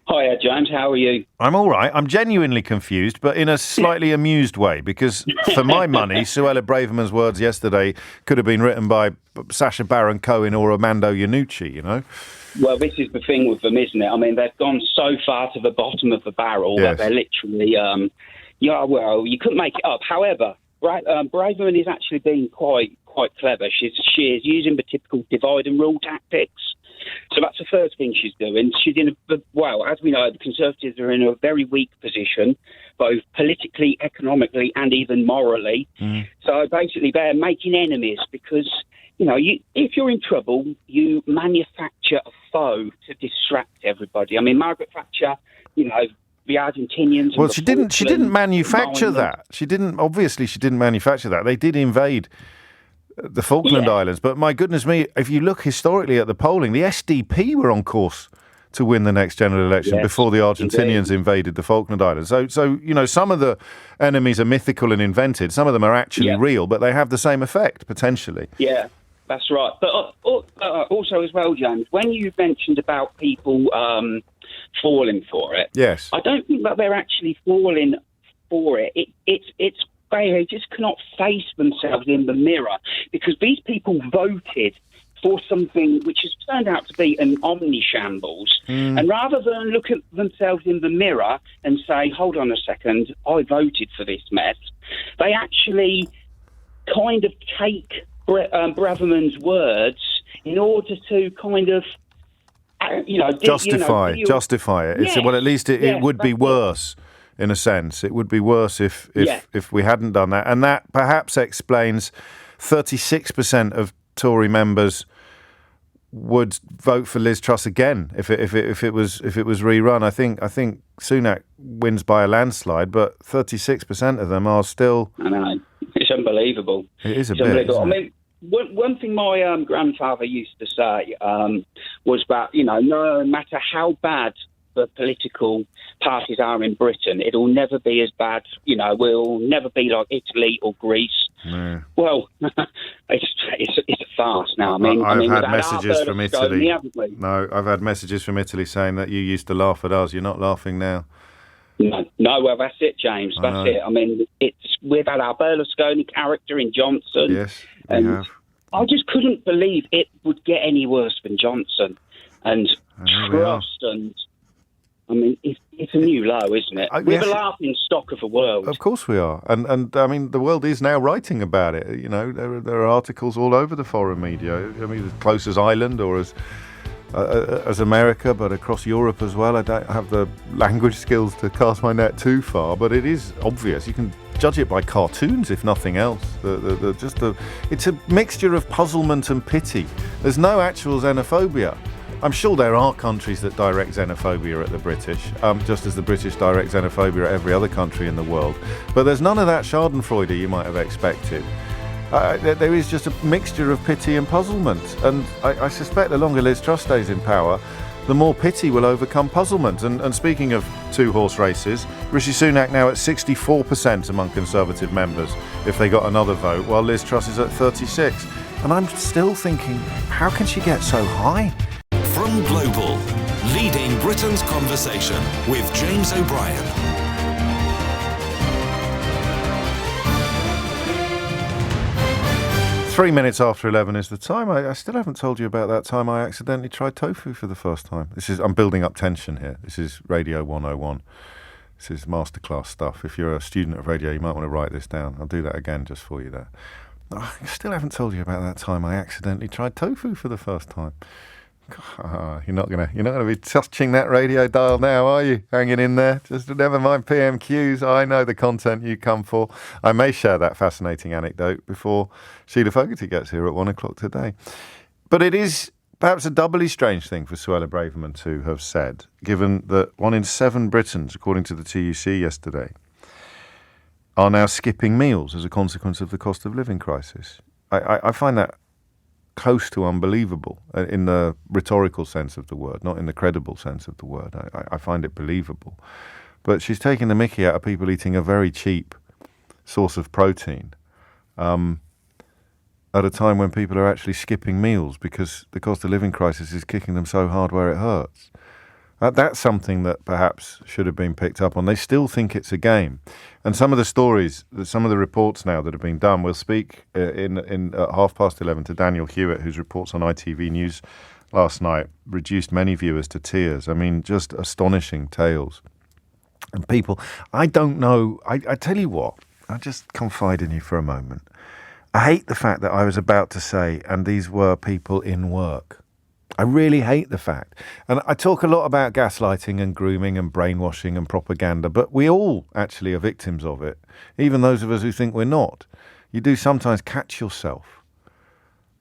H: Hiya, James. How are you?
A: I'm all right. I'm genuinely confused, but in a slightly amused way, because for my money, Suella Braverman's words yesterday could have been written by Sacha Baron Cohen or Armando Iannucci, you know?
H: Well, this is the thing with them, isn't it? I mean, they've gone so far to the bottom of the barrel that they're literally, you couldn't make it up. However, Braverman is actually being quite clever. She is using the typical divide and rule tactics. So that's the first thing she's doing. She's as we know, the Conservatives are in a very weak position, both politically, economically, and even morally. So basically, they're making enemies because, if you're in trouble, you manufacture a foe to distract everybody. I mean, Margaret Thatcher, the Argentinians.
A: Well, she didn't manufacture that. She didn't manufacture that. They did invade the Falkland Islands. But my goodness me, if you look historically at the polling, the SDP were on course to win the next general election before the Argentinians invaded the Falkland Islands. So some of the enemies are mythical and invented. Some of them are actually real, but they have the same effect, potentially.
H: Yeah, that's right. But also as well, James, when you mentioned about people falling for it,
A: yes,
H: I don't think that they're actually falling for it. It's they just cannot face themselves in the mirror, because these people voted for something which has turned out to be an omnishambles. And rather than look at themselves in the mirror and say, hold on a second, I voted for this mess, they actually kind of take Braverman's words in order to kind of,
A: justify it. Yes. Well, at least it would be worse. In a sense, it would be worse if we hadn't done that, and that perhaps explains 36% of Tory members would vote for Liz Truss again if it was rerun. I think Sunak wins by a landslide, but 36% of them are still.
H: I know, it's unbelievable.
A: It is a bit.
H: I mean, one thing my grandfather used to say was that no matter how bad the political parties are in Britain, it'll never be as bad. We'll never be like Italy or Greece. No. Well, it's a farce now.
A: I've had messages from Italy. No, I've had messages from Italy saying that you used to laugh at us. You're not laughing now.
H: No. Well, that's it, James. That's it. I mean, we've had our Berlusconi character in Johnson.
A: Yes, we have.
H: I just couldn't believe it would get any worse than Johnson and Truss and. I mean, it's a new low, isn't it? We're the laughing stock of the world.
A: Of course we are. And I mean, the world is now writing about it. There are articles all over the foreign media. I mean, as close as Ireland or as America, but across Europe as well. I don't have the language skills to cast my net too far, but it is obvious. You can judge it by cartoons, if nothing else. It's a mixture of puzzlement and pity. There's no actual xenophobia. I'm sure there are countries that direct xenophobia at the British, just as the British direct xenophobia at every other country in the world. But there's none of that schadenfreude you might have expected. There is just a mixture of pity and puzzlement. And I suspect the longer Liz Truss stays in power, the more pity will overcome puzzlement. And speaking of two-horse races, Rishi Sunak now at 64% among Conservative members if they got another vote, while Liz Truss is at 36%. And I'm still thinking, how can she get so high?
C: From Global, leading Britain's conversation with James O'Brien.
A: Three minutes after 11 is the time. I still haven't told you about that time I accidentally tried tofu for the first time. I'm building up tension here. This is Radio 101. This is masterclass stuff. If you're a student of radio, you might want to write this down. I'll do that again just for you there. I still haven't told you about that time I accidentally tried tofu for the first time. You're not gonna be touching that radio dial now, are you? Hanging in there. Just never mind PMQs. I know the content you come for. I may share that fascinating anecdote before Sheila Fogarty gets here at 1:00 today. But it is perhaps a doubly strange thing for Suella Braverman to have said, given that 1 in 7 Britons, according to the TUC yesterday, are now skipping meals as a consequence of the cost of living crisis. I find that close to unbelievable in the rhetorical sense of the word, not in the credible sense of the word. I find it believable. But she's taking the mickey out of people eating a very cheap source of protein at a time when people are actually skipping meals because the cost of living crisis is kicking them so hard where it hurts. That's something that perhaps should have been picked up on. They still think it's a game. And some of the stories, some of the reports now that have been done, we'll speak in at 11:30 to Daniel Hewitt, whose reports on ITV News last night reduced many viewers to tears. I mean, just astonishing tales. And people, I don't know, I tell you what, I'll just confide in you for a moment. I hate the fact that I was about to say, and these were people in work. I really hate the fact. And I talk a lot about gaslighting and grooming and brainwashing and propaganda, but we all actually are victims of it, even those of us who think we're not. You do sometimes catch yourself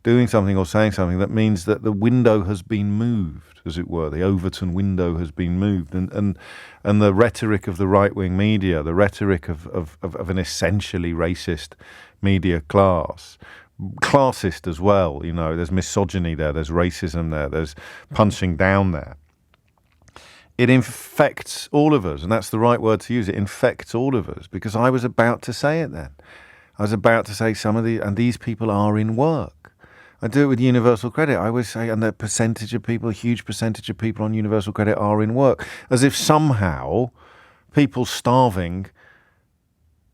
A: doing something or saying something that means that the window has been moved, as it were. The Overton window has been moved. And the rhetoric of the right-wing media, the rhetoric of an essentially racist media class, classist as well, you know, there's misogyny there, there's racism there, there's punching down there. It infects all of us, and that's the right word to use. It infects all of us, because I was about to say it then. I was about to say and these people are in work. I do it with universal credit. I always say, and the percentage of people, a huge percentage of people on universal credit are in work, as if somehow people starving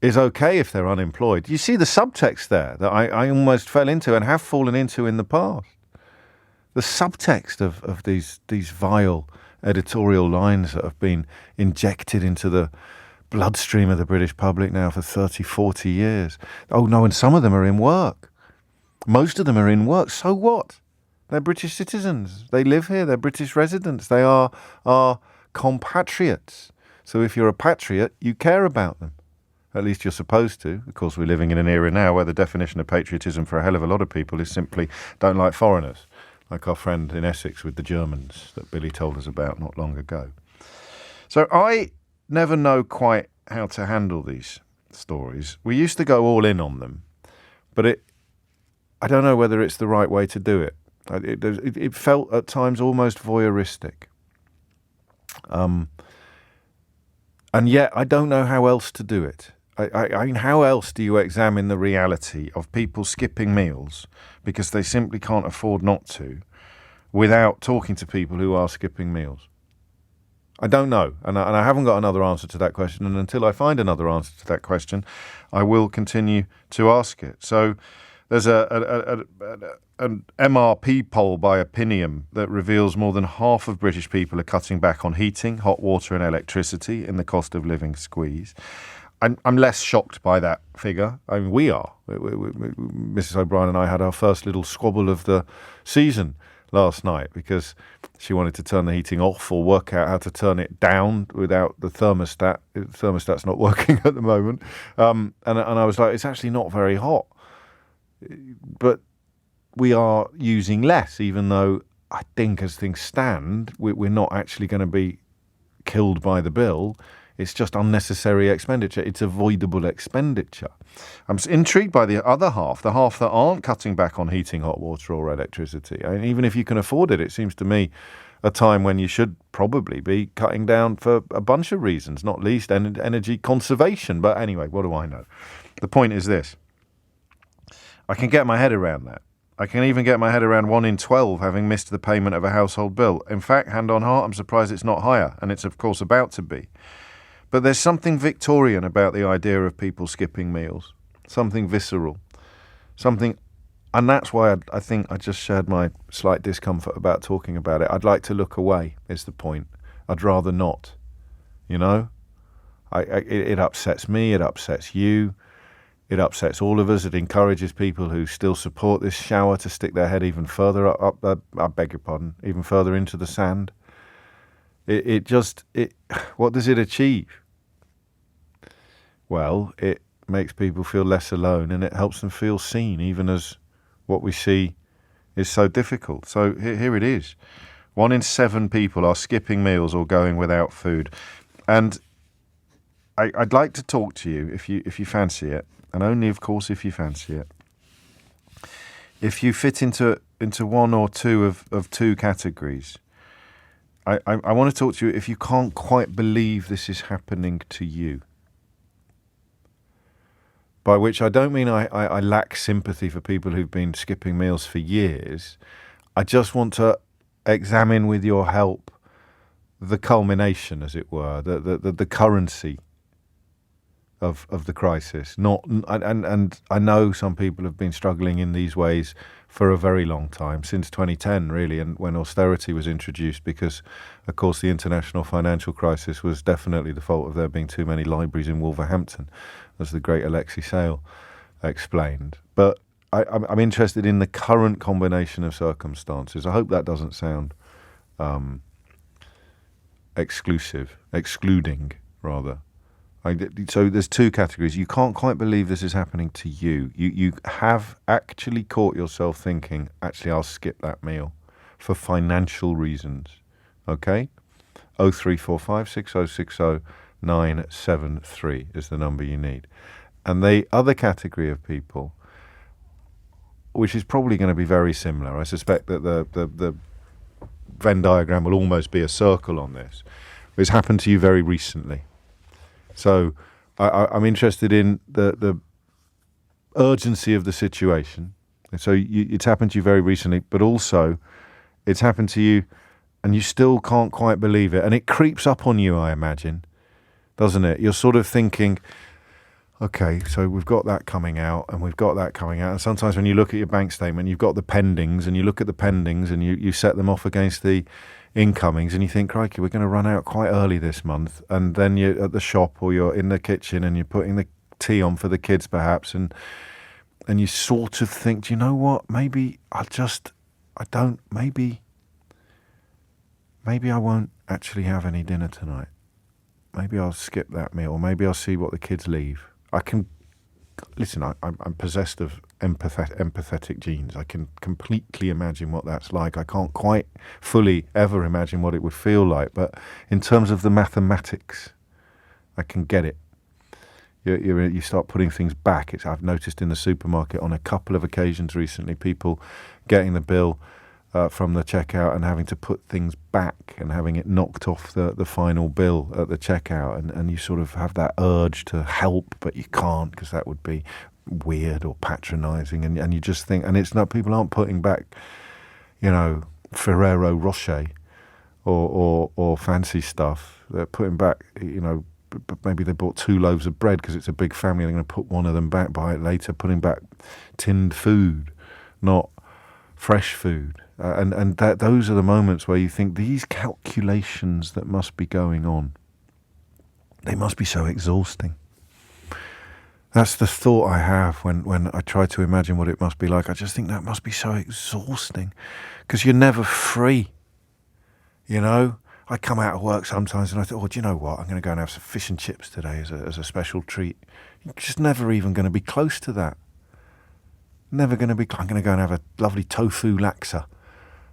A: is okay if they're unemployed. You see the subtext there that I almost fell into and have fallen into in the past. The subtext of these vile editorial lines that have been injected into the bloodstream of the British public now for 30, 40 years. Oh no, and some of them are in work. Most of them are in work. So what? They're British citizens. They live here. They're British residents. They are our compatriots. So if you're a patriot, you care about them. At least you're supposed to. Of course, we're living in an era now where the definition of patriotism for a hell of a lot of people is simply don't like foreigners, like our friend in Essex with the Germans that Billy told us about not long ago. So I never know quite how to handle these stories. We used to go all in on them, but I don't know whether it's the right way to do it. It felt at times almost voyeuristic. And yet I don't know how else to do it. I mean, how else do you examine the reality of people skipping meals because they simply can't afford not to without talking to people who are skipping meals? I don't know, and I haven't got another answer to that question, and until I find another answer to that question, I will continue to ask it. So there's an MRP poll by Opinium that reveals more than half of British people are cutting back on heating, hot water and electricity in the cost of living squeeze. I'm less shocked by that figure. I mean, we are. Mrs. O'Brien and I had our first little squabble of the season last night because she wanted to turn the heating off or work out how to turn it down without the thermostat. The thermostat's not working at the moment. And I was like, it's actually not very hot. But we are using less, even though I think as things stand, we're not actually going to be killed by the bill. It's just unnecessary expenditure. It's avoidable expenditure. I'm intrigued by the other half, the half that aren't cutting back on heating, hot water or electricity. I mean, even if you can afford it, it seems to me a time when you should probably be cutting down for a bunch of reasons, not least energy conservation. But anyway, what do I know? The point is this. I can get my head around that. I can even get my head around 1 in 12 having missed the payment of a household bill. In fact, hand on heart, I'm surprised it's not higher, and it's of course about to be. But there's something Victorian about the idea of people skipping meals, something visceral, something, and that's why I think I just shared my slight discomfort about talking about it. I'd like to look away, is the point. I'd rather not, you know? It upsets me, it upsets you. It upsets all of us. It encourages people who still support this shower to stick their head even further up I beg your pardon, even further into the sand. What does it achieve? Well, it makes people feel less alone, and it helps them feel seen, even as what we see is so difficult. So here it is. 1 in 7 people are skipping meals or going without food. And I'd like to talk to you, if you fancy it, and only, of course, if you fancy it. If you fit into one or two of two categories, I want to talk to you if you can't quite believe this is happening to you. By which I don't mean I lack sympathy for people who've been skipping meals for years. I just want to examine with your help the culmination, as it were, the currency of the crisis. And I know some people have been struggling in these ways for a very long time, since 2010 really, and when austerity was introduced, because of course the international financial crisis was definitely the fault of there being too many libraries in Wolverhampton, as the great Alexei Sale explained. But I'm interested in the current combination of circumstances. I hope that doesn't sound excluding, rather. So there's two categories. You can't quite believe this is happening to you. You have actually caught yourself thinking, actually, I'll skip that meal for financial reasons. Okay? 0345 6060 973 is the number you need. And the other category of people, which is probably going to be very similar, I suspect that the Venn diagram will almost be a circle on this, has happened to you very recently. So I'm interested in the urgency of the situation. So it's happened to you very recently, but also it's happened to you and you still can't quite believe it. And it creeps up on you, I imagine, doesn't it? You're sort of thinking, okay, so we've got that coming out and we've got that coming out. And sometimes when you look at your bank statement, you've got the pendings and you look at the pendings and you set them off against the incomings and you think, crikey, we're going to run out quite early this month. And then you're at the shop or you're in the kitchen and you're putting the tea on for the kids perhaps, and you sort of think, do you know what, maybe maybe I won't actually have any dinner tonight. Maybe I'll skip that meal, or maybe I'll see what the kids leave. I'm possessed of empathetic genes. I can completely imagine what that's like. I can't quite fully ever imagine what it would feel like, but in terms of the mathematics, I can get it. You start putting things back. I've noticed in the supermarket on a couple of occasions recently, people getting the bill from the checkout and having to put things back and having it knocked off the final bill at the checkout, and you sort of have that urge to help, but you can't because that would be weird or patronising, and you just think, and it's not, people aren't putting back, Ferrero Rocher or fancy stuff. They're putting back, maybe they bought 2 loaves of bread because it's a big family. They're going to put one of them back, buy it later, putting back tinned food, not fresh food. And those are the moments where you think these calculations that must be going on, they must be so exhausting. That's the thought I have when I try to imagine what it must be like. I just think that must be so exhausting because you're never free. I come out of work sometimes and I thought, do you know what? I'm going to go and have some fish and chips today as a special treat. You're just never even going to be close to that. Never going to be. I'm going to go and have a lovely tofu laksa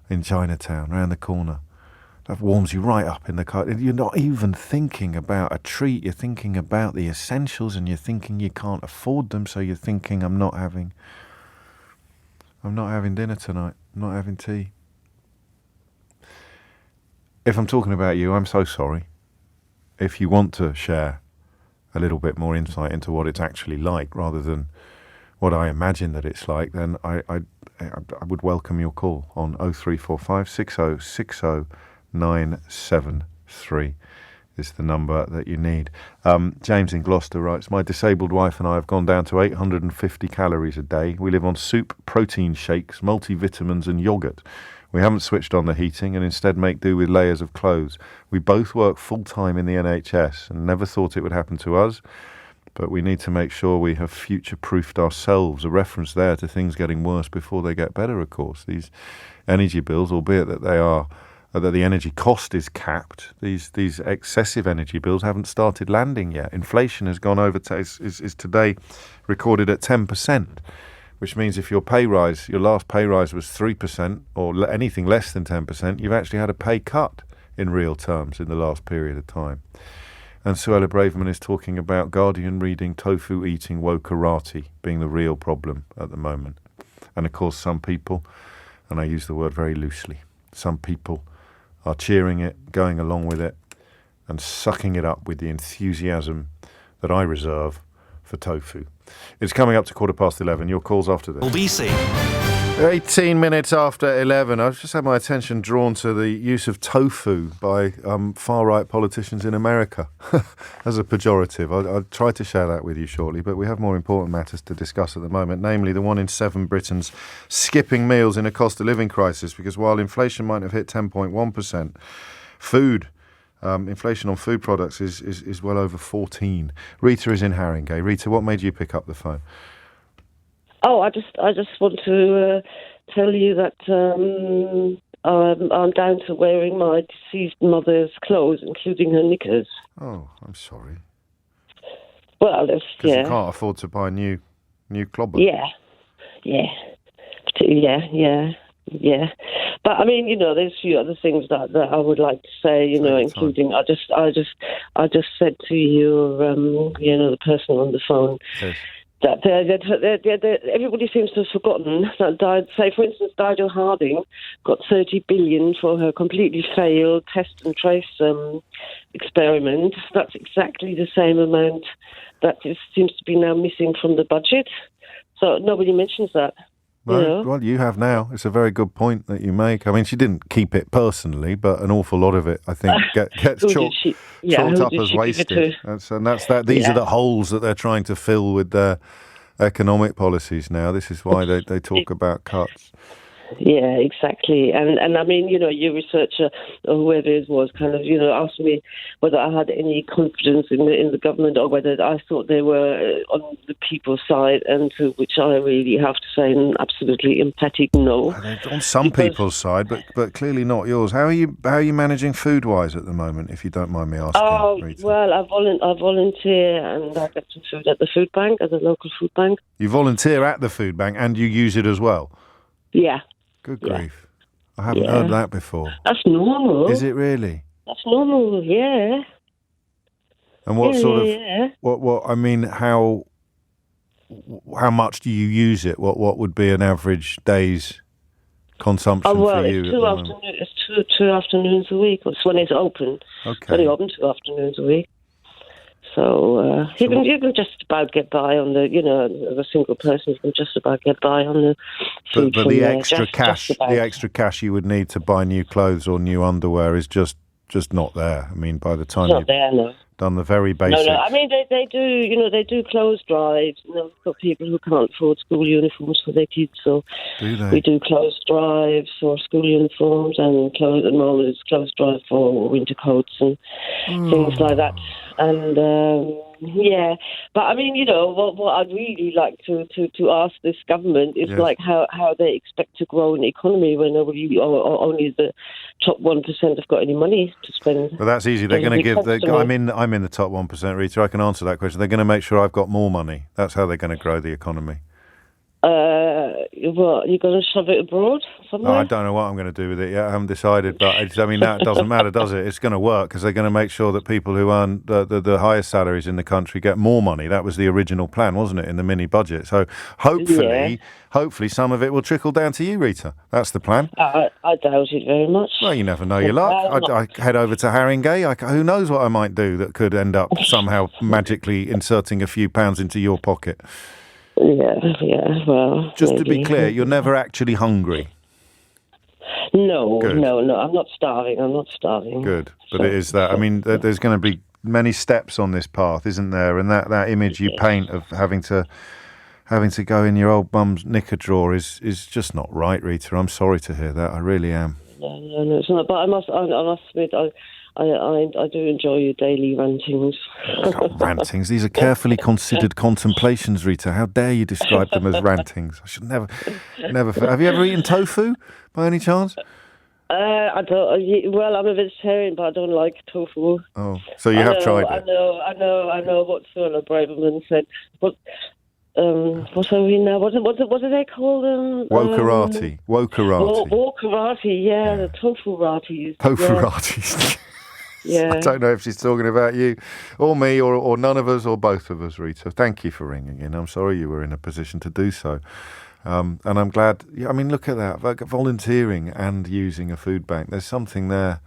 A: in Chinatown, round the corner. That warms you right up in the car. You're not even thinking about a treat. You're thinking about the essentials, and you're thinking you can't afford them. So you're thinking, I'm not having dinner tonight. I'm not having tea. If I'm talking about you, I'm so sorry. If you want to share a little bit more insight into what it's actually like, rather than what I imagine that it's like, then I would welcome your call on 0345 6060 973 is the number that you need. James in Gloucester writes, my disabled wife and I have gone down to 850 calories a day. We live on soup, protein shakes, multivitamins and yoghurt. We haven't switched on the heating and instead make do with layers of clothes. We both work full-time in the NHS and never thought it would happen to us. But we need to make sure we have future-proofed ourselves. A reference there to things getting worse before they get better, of course. These energy bills, albeit that that the energy cost is capped, these excessive energy bills haven't started landing yet. Inflation has gone over is today recorded at 10%, which means if your last pay rise was 3% or anything less than 10%, you've actually had a pay cut in real terms in the last period of time. And Suella Braverman is talking about Guardian reading, tofu eating, wokerati being the real problem at the moment. And of course some people, and I use the word very loosely, some people are cheering it, going along with it, and sucking it up with the enthusiasm that I reserve for tofu. It's coming up to 11:15. Your calls after this.
C: LBC.
A: 18 minutes after 11. I've just had my attention drawn to the use of tofu by far-right politicians in America as a pejorative. I'll try to share that with you shortly, but we have more important matters to discuss at the moment, namely the 1 in 7 Britons skipping meals in a cost of living crisis, because while inflation might have hit 10.1%, inflation on food products is well over 14. Rita is in Haringey. Rita, what made you pick up the phone?
I: Oh, I just want to tell you that I'm down to wearing my deceased mother's clothes, including her knickers.
A: Oh, I'm sorry.
I: Well,
A: because you can't afford to buy new clobber.
I: Yeah. But I mean, there's a few other things that I would like to say, including I just said to you, the person on the phone.
A: Yes.
I: That everybody seems to have forgotten that for instance, Dido Harding got 30 billion for her completely failed test and trace experiment. That's exactly the same amount that seems to be now missing from the budget. So nobody mentions that.
A: Well, you have now. It's a very good point that you make. I mean, she didn't keep it personally, but an awful lot of it, I think, gets chalked up as wasted. These are the holes that they're trying to fill with their economic policies now. This is why they talk about cuts.
I: Yeah, exactly. And I mean, your researcher or whoever it was kind of, asked me whether I had any confidence in the government or whether I thought they were on the people's side, and to which I really have to say an absolutely emphatic no.
A: They're on some people's side, but clearly not yours. How are you managing food-wise at the moment, if you don't mind me asking?
I: Oh,
A: Rita?
I: well, I volunteer and I get some food at the food bank, at the local food bank.
A: You volunteer at the food bank and you use it as well?
I: Yeah.
A: Good grief. I haven't heard that before.
I: That's normal.
A: Is it really?
I: That's normal, yeah.
A: And what I mean, how much do you use it? What would be an average day's consumption for you?
I: It's two afternoons a week. It's when it's open.
A: Okay.
I: It's only open 2 afternoons a week. So you can just about get by on the, as a single person, you can just about get by on the food.
A: But the extra cash you would need to buy new clothes or new underwear is just not there. I mean, by the time you've done the very basics.
I: No. I mean, they do clothes drives for people who can't afford school uniforms for their kids. So we do clothes drives for school uniforms and clothes drive for winter coats and things like that. And but I mean, what I'd really like to ask this government is like how they expect to grow an economy when nobody or only the top 1% have got any money to spend.
A: Well, that's easy. They're going to give. I'm in the top 1%, Rita. I can answer that question. They're going to make sure I've got more money. That's how they're going to grow the economy. You're going to shove it abroad somewhere? I don't know what I'm going to do with it yet. I haven't decided, but that doesn't matter, does it? It's going to work because they're going to make sure that people who earn the highest salaries in the country get more money. That was the original plan, wasn't it, in the mini budget? So hopefully some of it will trickle down to you, Rita. That's the plan.
I: I doubt it very much.
A: Well, you never know your luck. I head over to Haringey. Who knows what I might do that could end up somehow magically inserting a few pounds into your pocket.
I: Yeah, well...
A: Just maybe. To be clear, you're never actually hungry?
I: No, I'm not starving.
A: Good, but it is that. I mean, there's going to be many steps on this path, isn't there? And that image you paint of having to go in your old mum's knicker drawer is just not right, Rita. I'm sorry to hear that. I really am.
I: No, it's not. But I must admit, I do enjoy your daily rantings.
A: God, rantings. These are carefully considered contemplations, Rita. How dare you describe them as rantings? I should never. Have you ever eaten tofu by any chance?
I: I don't. Well, I'm a vegetarian, but I don't like tofu.
A: Oh, so you have tried it?
I: I know what Suella Braverman said. But what are we now? What are they called?
A: Wokarati.
I: Wokarati. Yeah, the tofu-ratis.
A: Tofu-ratis.
I: Yeah.
A: I don't know if she's talking about you or me or none of us or both of us, Rita. Thank you for ringing in. I'm sorry you were in a position to do so. And I'm glad. I mean, look at that. Like volunteering and using a food bank. There's something there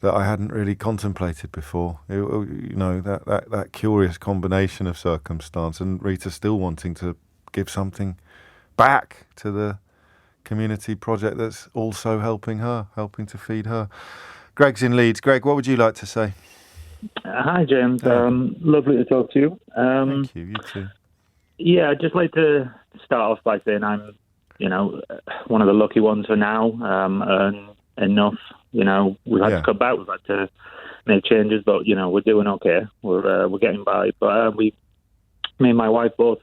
A: that I hadn't really contemplated before. You know, that curious combination of circumstance, and Rita still wanting to give something back to the community project that's also helping to feed her. Greg's in Leeds. Greg, what would you like to say?
J: Hi, James. Lovely to talk to you.
A: Thank you. You too.
J: Yeah, I'd just like to start off by saying I'm, one of the lucky ones for now. Earn enough. We've had to cut back. We've had to make changes, but we're doing okay. We're getting by. But me and my wife both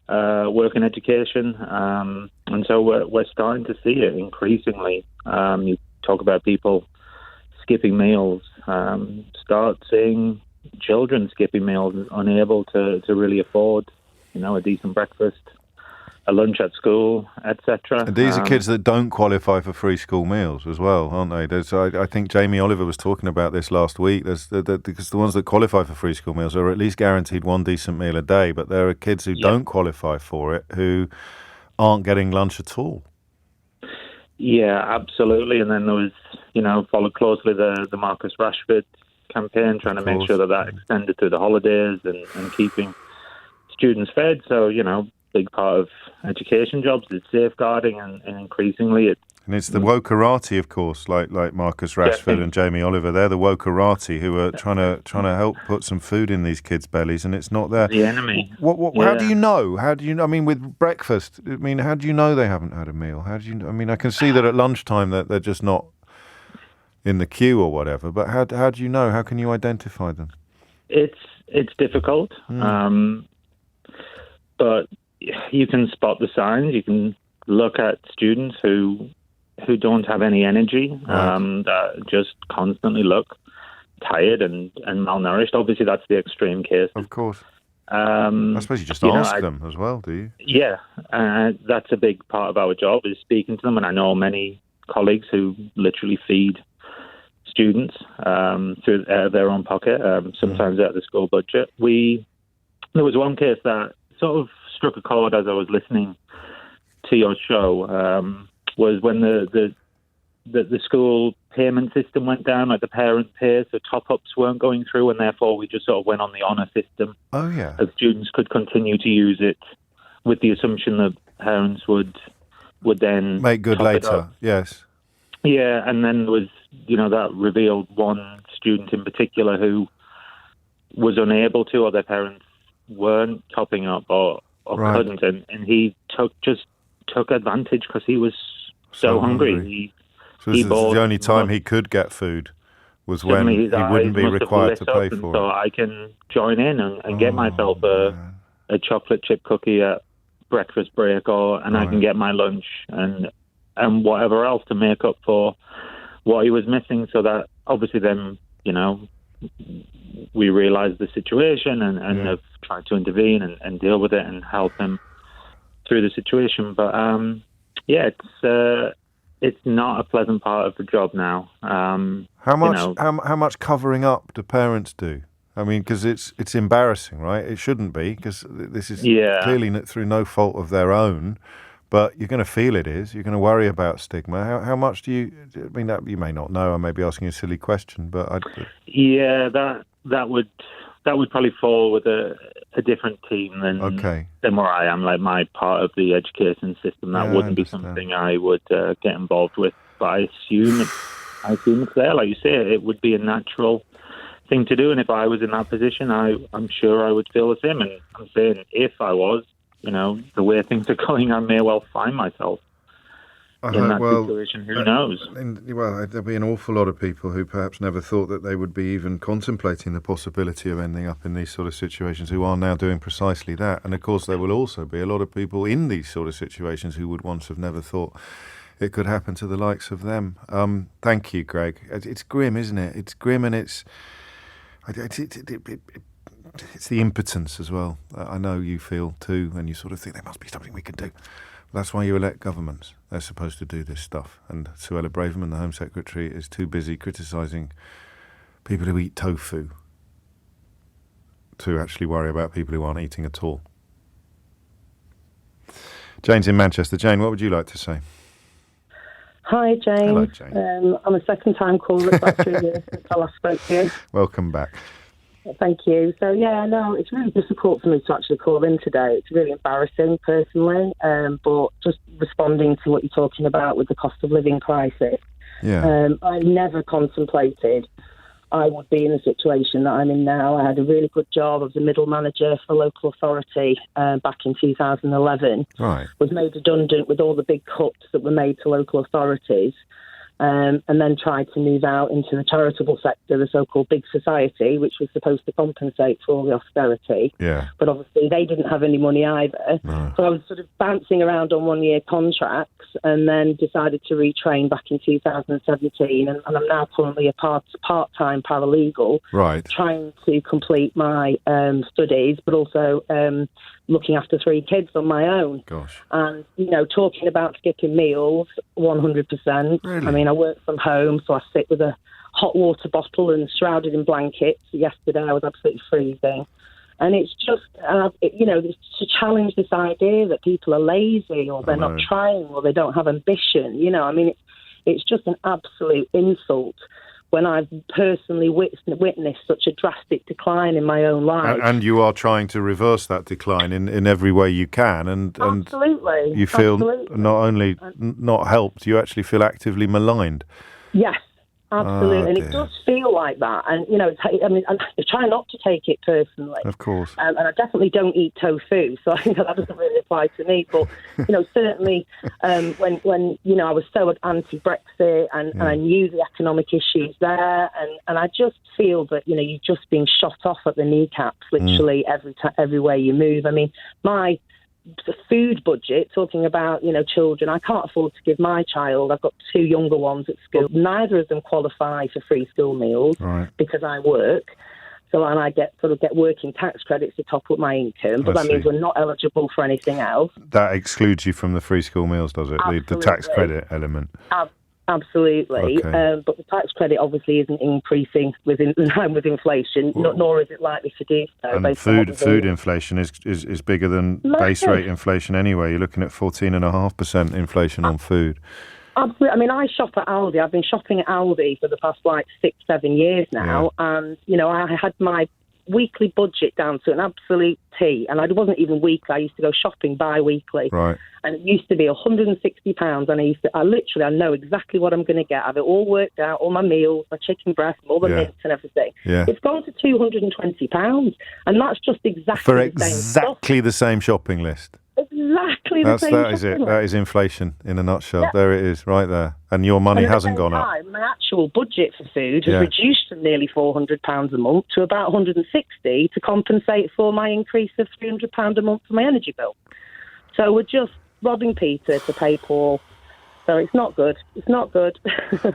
J: work in education, and so we're starting to see it increasingly. You talk about people skipping meals. Start seeing children skipping meals, unable to really afford, a decent breakfast, a lunch at school, etc.
A: And these are kids that don't qualify for free school meals as well, aren't they? I think Jamie Oliver was talking about this last week. Because the ones that qualify for free school meals are at least guaranteed one decent meal a day, but there are kids who don't qualify for it who aren't getting lunch at all.
J: Yeah, absolutely. And then there was, followed closely the Marcus Rashford campaign, trying to make sure that extended through the holidays and keeping students fed. So, big part of education jobs is safeguarding, and increasingly it's...
A: And it's the Wokarati, of course, like Marcus Rashford and Jamie Oliver. They're the Wokarati who are trying to help put some food in these kids' bellies, and it's not there.
J: The enemy.
A: How do you know? I mean, with breakfast, how do you know they haven't had a meal? How do you? I can see that at lunchtime that they're just not in the queue or whatever. But how do you know? How can you identify them?
J: It's difficult, but you can spot the signs. You can look at students who don't have any energy, that just constantly look tired and malnourished. Obviously, that's the extreme case.
A: Of course. I suppose you just ask them as well, do you?
J: Yeah, that's a big part of our job, is speaking to them. And I know many colleagues who literally feed students through their own pocket, sometimes out of the school budget. There was one case that sort of struck a chord as I was listening to your show, was when the school payment system went down, like the parent pay, so top-ups weren't going through, and therefore we just sort of went on the honour system.
A: Oh, yeah.
J: As students could continue to use it with the assumption that parents would then...
A: Make good later, yes.
J: Yeah, and then there was, that revealed one student in particular who was unable to, or their parents weren't topping up or couldn't, and he took advantage because he was so hungry.
A: So this is the only time he could get food was when he wouldn't be required to pay for it.
J: So I can join in and get myself a chocolate chip cookie at breakfast break, and I can get my lunch and whatever else to make up for what he was missing. So that obviously then, we realised the situation and have tried to intervene and deal with it and help him through the situation. But it's not a pleasant part of the job now.
A: How much covering up do parents do? I mean, because it's embarrassing, right? It shouldn't be, because this is clearly through no fault of their own. But you're going to feel it is. You're going to worry about stigma. How much do you? I mean, that you may not know. I may be asking a silly question, but
J: that would probably fall with a different team than where I am. Like my part of the education system, that wouldn't be something I would get involved with. But I assume it's there. Like you say, it would be a natural thing to do. And if I was in that position, I'm sure I would feel the same. And I'm saying if I was, the way things are going, I may well find myself situation. Who knows?
A: There'll be an awful lot of people who perhaps never thought that they would be even contemplating the possibility of ending up in these sort of situations, who are now doing precisely that. And of course, there will also be a lot of people in these sort of situations who would once have never thought it could happen to the likes of them. Thank you, Greg. It's grim, isn't it? It's grim, and it's the impotence as well. I know you feel too, and you sort of think there must be something we can do. That's why you elect governments. They're supposed to do this stuff. And Suella Braverman, the Home Secretary, is too busy criticising people who eat tofu to actually worry about people who aren't eating at all. Jane's in Manchester. Jane, what would you like to say?
I: Hi, Jane.
A: Hello, Jane.
I: I'm a second-time caller. It's about 3 years since I last spoke to you.
A: Welcome back.
I: Thank you. So, it's really difficult for me to actually call in today. It's really embarrassing, personally, but just responding to what you're talking about with the cost of living crisis.
A: Yeah.
I: I never contemplated I would be in the situation that I'm in now. I had a really good job. I was a middle manager for a local authority back in 2011.
A: Right.
I: Was made redundant with all the big cuts that were made to local authorities. And then tried to move out into the charitable sector, the so-called big society, which was supposed to compensate for all the austerity.
A: Yeah.
I: But obviously they didn't have any money either.
A: No.
I: So I was sort of bouncing around on one-year contracts and then decided to retrain back in 2017. And I'm now currently a part-time paralegal,
A: right,
I: trying to complete my studies, but also looking after 3 kids on my own.
A: Gosh.
I: And, talking about skipping meals, 100%.
A: Really?
I: I mean, I work from home, so I sit with a hot water bottle and shrouded in blankets. Yesterday, I was absolutely freezing. And it's just, it's to challenge this idea that people are lazy or they're not trying or they don't have ambition. It's just an absolute insult when I've personally witnessed such a drastic decline in my own life.
A: And you are trying to reverse that decline in every way you can. And
I: absolutely.
A: You feel
I: absolutely.
A: Not only not helped, you actually feel actively maligned.
I: Yes. Absolutely, and it does feel like that. And, I try not to take it personally.
A: Of course.
I: And I definitely don't eat tofu, so I think that doesn't really apply to me. But, certainly when I was so anti-Brexit and I knew the economic issues there, and I just feel that, you're just being shot off at the kneecaps, literally everywhere you move. I mean, the food budget, talking about, children, I can't afford to give my child, I've got 2 younger ones at school, neither of them qualify for free school meals because I work. So, and I get working tax credits to top up my income, but that means we're not eligible for anything else.
A: That excludes you from the free school meals, does it? The tax credit element?
I: Absolutely.
A: Okay.
I: But the tax credit obviously isn't increasing with inflation, nor is it likely to do so.
A: And food inflation is bigger than base rate inflation anyway. You're looking at 14.5% inflation on food.
I: Absolutely. I mean, I shop at Aldi. I've been shopping at Aldi for the past 6-7 years now. Yeah. And, I had my weekly budget down to an absolute T, and I wasn't even weekly. I used to go shopping bi-weekly.
A: Right.
I: And it used to be £160, and I know exactly what I'm going to get. I have it all worked out, all my meals, my chicken breast, all the mints and everything.
A: Yeah.
I: It's gone to £220, and that's just exactly
A: the same shopping list.
I: Exactly the same.
A: That is it. That is inflation in a nutshell. Yeah. There it is, right there. And your money hasn't gone up.
I: My actual budget for food has reduced from nearly £400 a month to about £160 to compensate for my increase of £300 a month for my energy bill. So we're just robbing Peter to pay Paul. So it's not good. It's not good.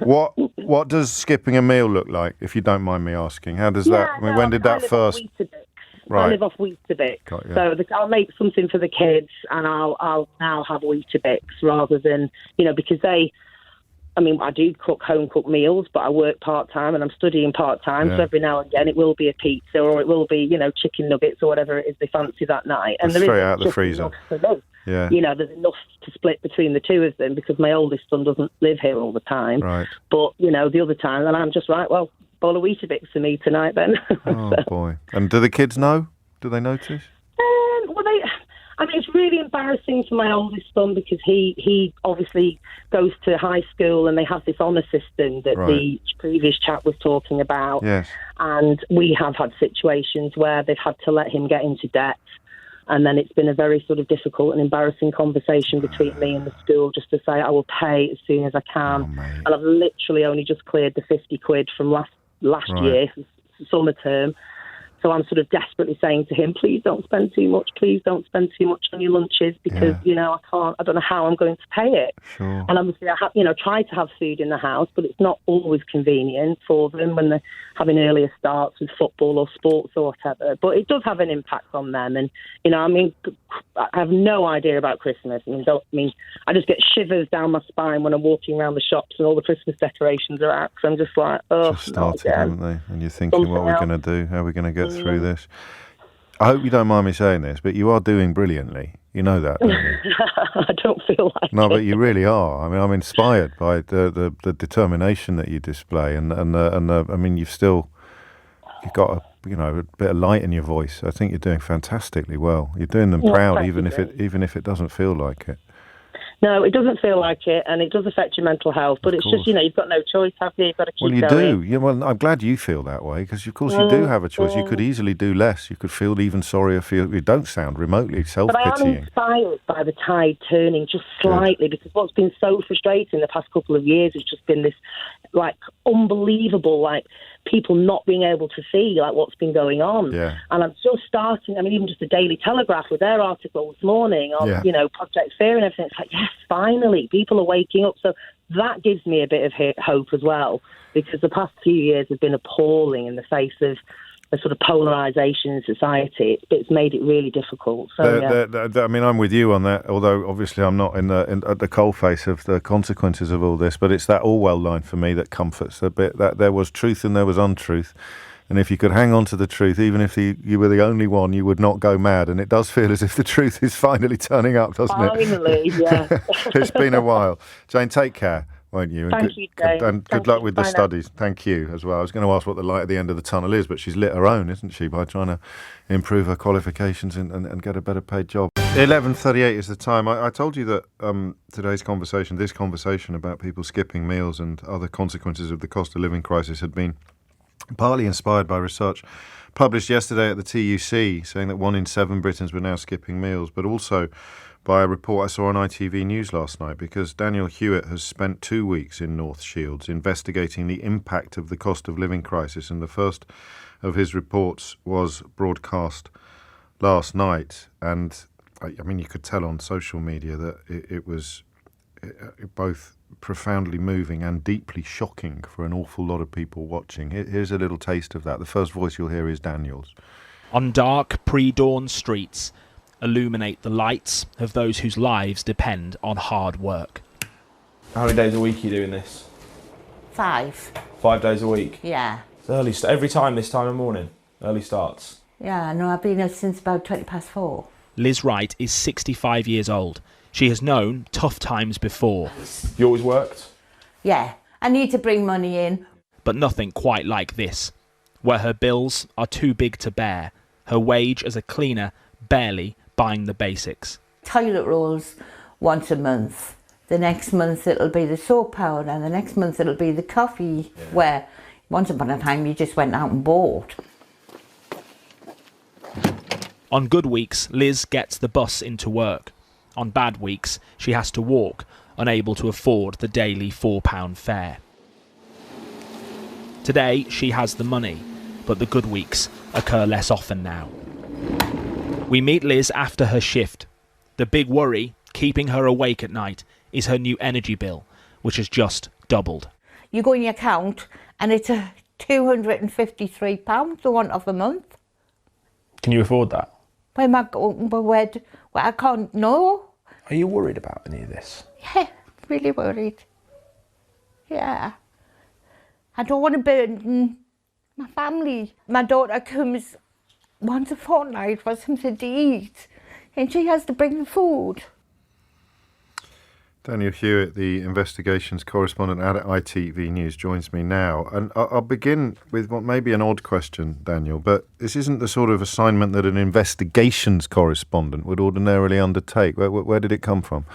A: What does skipping a meal look like, if you don't mind me asking? How does that? I mean, when did that first?
I: Right. I live off Weetabix, so I'll make something for the kids, and I'll now have Weetabix rather than because I do home cook meals, but I work part time and I'm studying part time, so every now and again it will be a pizza or it will be chicken nuggets or whatever it is they fancy that night, and
A: straight out of the freezer.
I: Yeah. There's enough to split between the two of them because my oldest son doesn't live here all the time.
A: Right.
I: But the other time, and I'm just bowl of Weetabix for me tonight then.
A: Oh, boy. And do the kids know? Do they notice?
I: It's really embarrassing for my oldest son because he obviously goes to high school and they have this honour system that the previous chap was talking about.
A: Yes.
I: And we have had situations where they've had to let him get into debt And then it's been a very sort of difficult and embarrassing conversation between me and the school just to say I will pay as soon as I can. And I've literally only just cleared the 50 quid from last year, summer term. So I'm sort of desperately saying to him, please don't spend too much. Please don't spend too much on your lunches because, I don't know how I'm going to pay it.
A: Sure.
I: And obviously I have, try to have food in the house, but it's not always convenient for them when they're having earlier starts with football or sports or whatever. But it does have an impact on them. And, I have no idea about Christmas. I just get shivers down my spine when I'm walking around the shops and all the Christmas decorations are out. Because I'm just like,
A: just started, haven't they? And you're thinking, what are we going to do? How are we going to get through this? I hope you don't mind me saying this, but you are doing brilliantly. You know that, don't you?
I: I don't feel like
A: No,
I: it.
A: but you really are. I mean, I'm inspired by the determination that you display, and you've got a bit of light in your voice. I think you're doing fantastically well. You're doing them proud, even if it doesn't feel like it.
I: No, it doesn't feel like it, and it does affect your mental health. But it's just, you've got no choice, have you? You've got to keep going.
A: Well, you do. Yeah, well, I'm glad you feel that way, because, of course, you do have a choice. You could easily do less. You could feel even sorrier. You don't sound remotely self-pitying.
I: But I am inspired by the tide turning just slightly, because what's been so frustrating the past couple of years has just been this, unbelievable, people not being able to see what's been going on.
A: Yeah.
I: And I'm just starting, even just the Daily Telegraph with their article this morning on, Project Fear and everything. It's like, yes, finally, people are waking up. So that gives me a bit of hope as well, because the past few years have been appalling in the face of a sort of polarisation in society. It's made it really difficult. So,
A: I'm with you on that, although obviously I'm not at the coalface of the consequences of all this, but it's that Orwell line for me that comforts a bit, that there was truth and there was untruth. And if you could hang on to the truth, even if you were the only one, you would not go mad. And it does feel as if the truth is finally turning up, doesn't it?
I: Finally, yeah.
A: It's been a while. Jane, take care, won't you?
I: Thank you, Jane.
A: And good luck with the studies. Thank you as well. I was going to ask what the light at the end of the tunnel is, but she's lit her own, isn't she, by trying to improve her qualifications and get a better paid job. 11:38 is the time. I told you that this conversation about people skipping meals and other consequences of the cost of living crisis had been partly inspired by research published yesterday at the TUC, saying that 1 in 7 Britons were now skipping meals, but also by a report I saw on ITV News last night, because Daniel Hewitt has spent 2 weeks in North Shields investigating the impact of the cost of living crisis, and the first of his reports was broadcast last night. And you could tell on social media that it was both profoundly moving and deeply shocking for an awful lot of people watching. Here's a little taste of that. The first voice you'll hear is Daniel's.
K: On dark, pre-dawn streets illuminate the lights of those whose lives depend on hard work.
L: How many days a week are you doing this?
M: 5.
L: 5 days a week?
M: Yeah.
L: It's early every time this time of morning? Early starts?
M: Yeah, no, I've been here since about 4:20.
K: Liz Wright is 65 years old. She has known tough times before.
L: You always worked?
M: Yeah, I need to bring money in.
K: But nothing quite like this, where her bills are too big to bear, her wage as a cleaner barely buying the basics.
M: Toilet rolls once a month. The next month it'll be the soap powder, and the next month it'll be the coffee, where once upon a time you just went out and bought.
K: On good weeks, Liz gets the bus into work. On bad weeks, she has to walk, unable to afford the daily £4 fare. Today, she has the money, but the good weeks occur less often now. We meet Liz after her shift. The big worry, keeping her awake at night, is her new energy bill, which has just doubled.
M: You go in your account and it's £253 the one of a month.
L: Can you afford that?
M: Where am I going? Where I can't know.
L: Are you worried about any of this?
M: Yeah, really worried. Yeah. I don't want to burden my family. My daughter comes once a fortnight for something to eat, and she has to bring the food.
A: Daniel Hewitt, the investigations correspondent at ITV News, joins me now. And I'll begin with what may be an odd question, Daniel, but this isn't the sort of assignment that an investigations correspondent would ordinarily undertake. Where did it come from?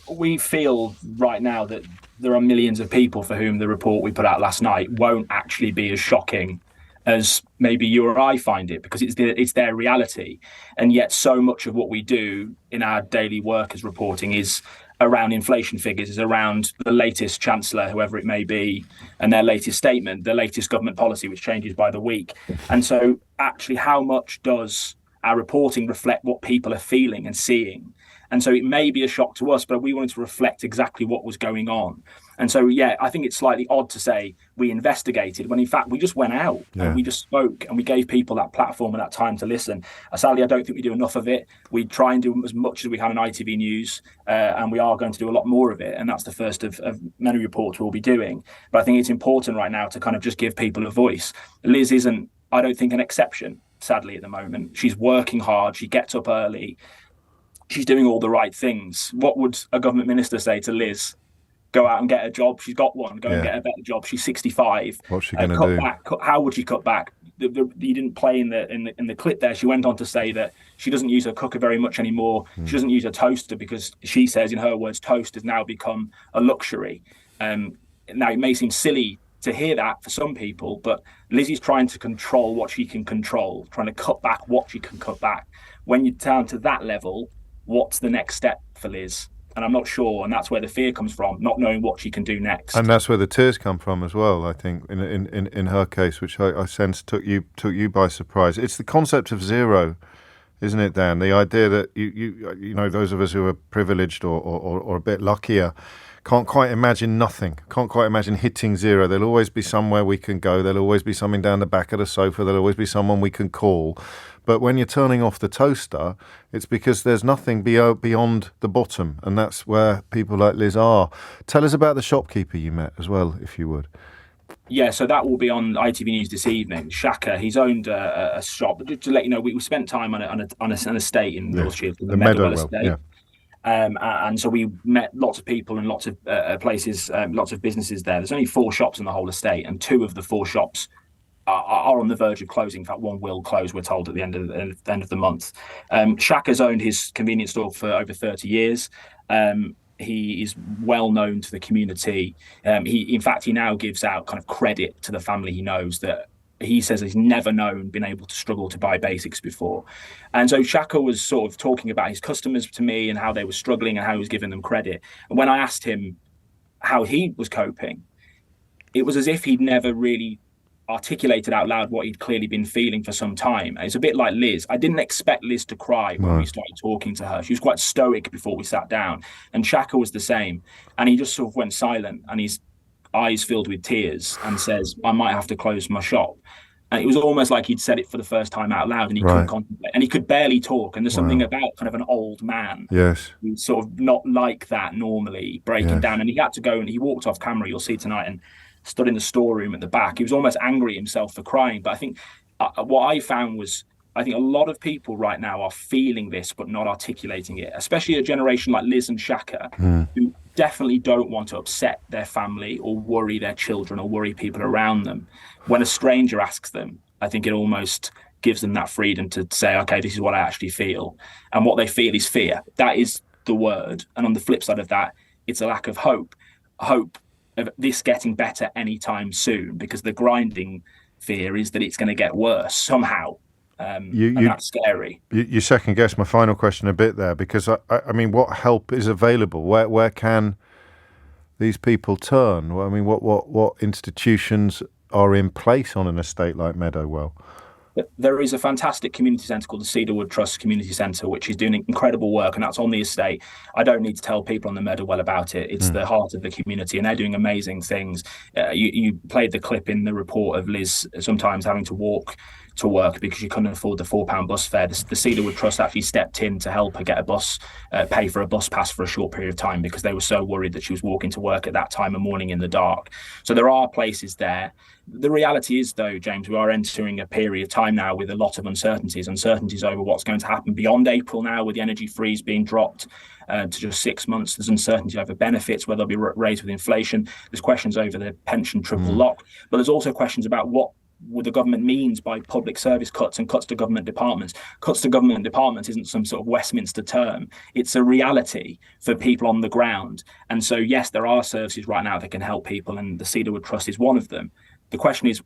N: We feel right now that there are millions of people for whom the report we put out last night won't actually be as shocking as maybe you or I find it, because it's their reality. And yet so much of what we do in our daily work as reporting is around inflation figures, is around the latest chancellor, whoever it may be, and their latest statement, the latest government policy, which changes by the week. And so actually, how much does our reporting reflect what people are feeling and seeing? And so it may be a shock to us, but we wanted to reflect exactly what was going on. And so, yeah, I think it's slightly odd to say we investigated when in fact we just went out and we just spoke and we gave people that platform and that time to listen. Sadly, I don't think we do enough of it. We try and do as much as we can on ITV News, and we are going to do a lot more of it. And that's the first of many reports we'll be doing. But I think it's important right now to kind of just give people a voice. Liz isn't, I don't think, an exception, sadly, at the moment. She's working hard. She gets up early. She's doing all the right things. What would a government minister say to Liz? Go out and get a job. She's got one. Go and get a better job. She's 65.
A: What's she going to do?
N: Back. How would she cut back? You didn't play in the clip there. She went on to say that she doesn't use her cooker very much anymore. She doesn't use a toaster because she says, in her words, toast has now become a luxury. Now, it may seem silly to hear that for some people, but Lizzie's trying to control what she can control, trying to cut back what she can cut back. When you're down to that level, what's the next step for Liz? And I'm not sure, and that's where the fear comes from, not knowing what she can do next.
A: And that's where the tears come from as well, I think, in her case, which I sense took you by surprise. It's the concept of zero, isn't it, Dan? The idea that you know, those of us who are privileged or a bit luckier can't quite imagine nothing, can't quite imagine hitting zero. There'll always be somewhere we can go. There'll always be something down the back of the sofa. There'll always be someone we can call. But when you're turning off the toaster, it's because there's nothing beyond the bottom, and that's where people like Liz are. Tell us about the shopkeeper you met as well, if you would.
N: Yeah, so that will be on ITV News this evening. Shaka, he's owned a shop. But to let you know, we spent time on an estate in Wiltshire, the Meadowell estate. Yeah. And so we met lots of people and lots of places, lots of businesses there. There's only 4 shops in the whole estate, and 2 of the 4 shops are on the verge of closing. In fact, one will close, we're told, at the end of the month. Shaka's owned his convenience store for over 30 years. He is well known to the community. He now gives out kind of credit to the family he knows that he says he's never been able to struggle to buy basics before. And so Shaka was sort of talking about his customers to me and how they were struggling and how he was giving them credit. And when I asked him how he was coping, it was as if he'd never really articulated out loud what he'd clearly been feeling for some time. And it's a bit like Liz. I didn't expect Liz to cry when we started talking to her. She was quite stoic before we sat down. And Shaka was the same. And he just sort of went silent and his eyes filled with tears and says, I might have to close my shop. And it was almost like he'd said it for the first time out loud, and he couldn't contemplate, and he could barely talk. And there's something about kind of an old man who's sort of not like that normally, breaking down. And he had to go, and he walked off camera, you'll see tonight, and stood in the storeroom at the back. He was almost angry himself for crying. But I think what I found was, I think a lot of people right now are feeling this but not articulating it, especially a generation like Liz and Shaka, who definitely don't want to upset their family or worry their children or worry people around them. When a stranger asks them, I think it almost gives them that freedom to say, okay, this is what I actually feel. And what they feel is fear. That is the word. And on the flip side of that, it's a lack of hope. Hope of this getting better anytime soon, because the grinding fear is that it's going to get worse somehow. And that's scary.
A: You second guess my final question a bit there, because I mean, what help is available? Where can these people turn? I mean, what institutions are in place on an estate like Meadowell?
N: There is a fantastic community centre called the Cedarwood Trust Community Centre, which is doing incredible work, and that's on the estate. I don't need to tell people on the Meadowell about it. It's the heart of the community, and they're doing amazing things. You played the clip in the report of Liz sometimes having to walk to work because she couldn't afford the £4 bus fare. The Cedarwood Trust actually stepped in to help her get a bus, pay for a bus pass for a short period of time, because they were so worried that she was walking to work at that time of morning in the dark. So there are places there. The reality is, though, James, we are entering a period of time now with a lot of uncertainties over what's going to happen beyond April now, with the energy freeze being dropped to just 6 months. There's uncertainty over benefits, whether they'll be raised with inflation. There's questions over the pension triple lock. But there's also questions about what the government means by public service cuts and cuts to government departments. Cuts to government departments isn't some sort of Westminster term. It's a reality for people on the ground. And so, yes, there are services right now that can help people, and the Cedarwood Trust is one of them. The question is,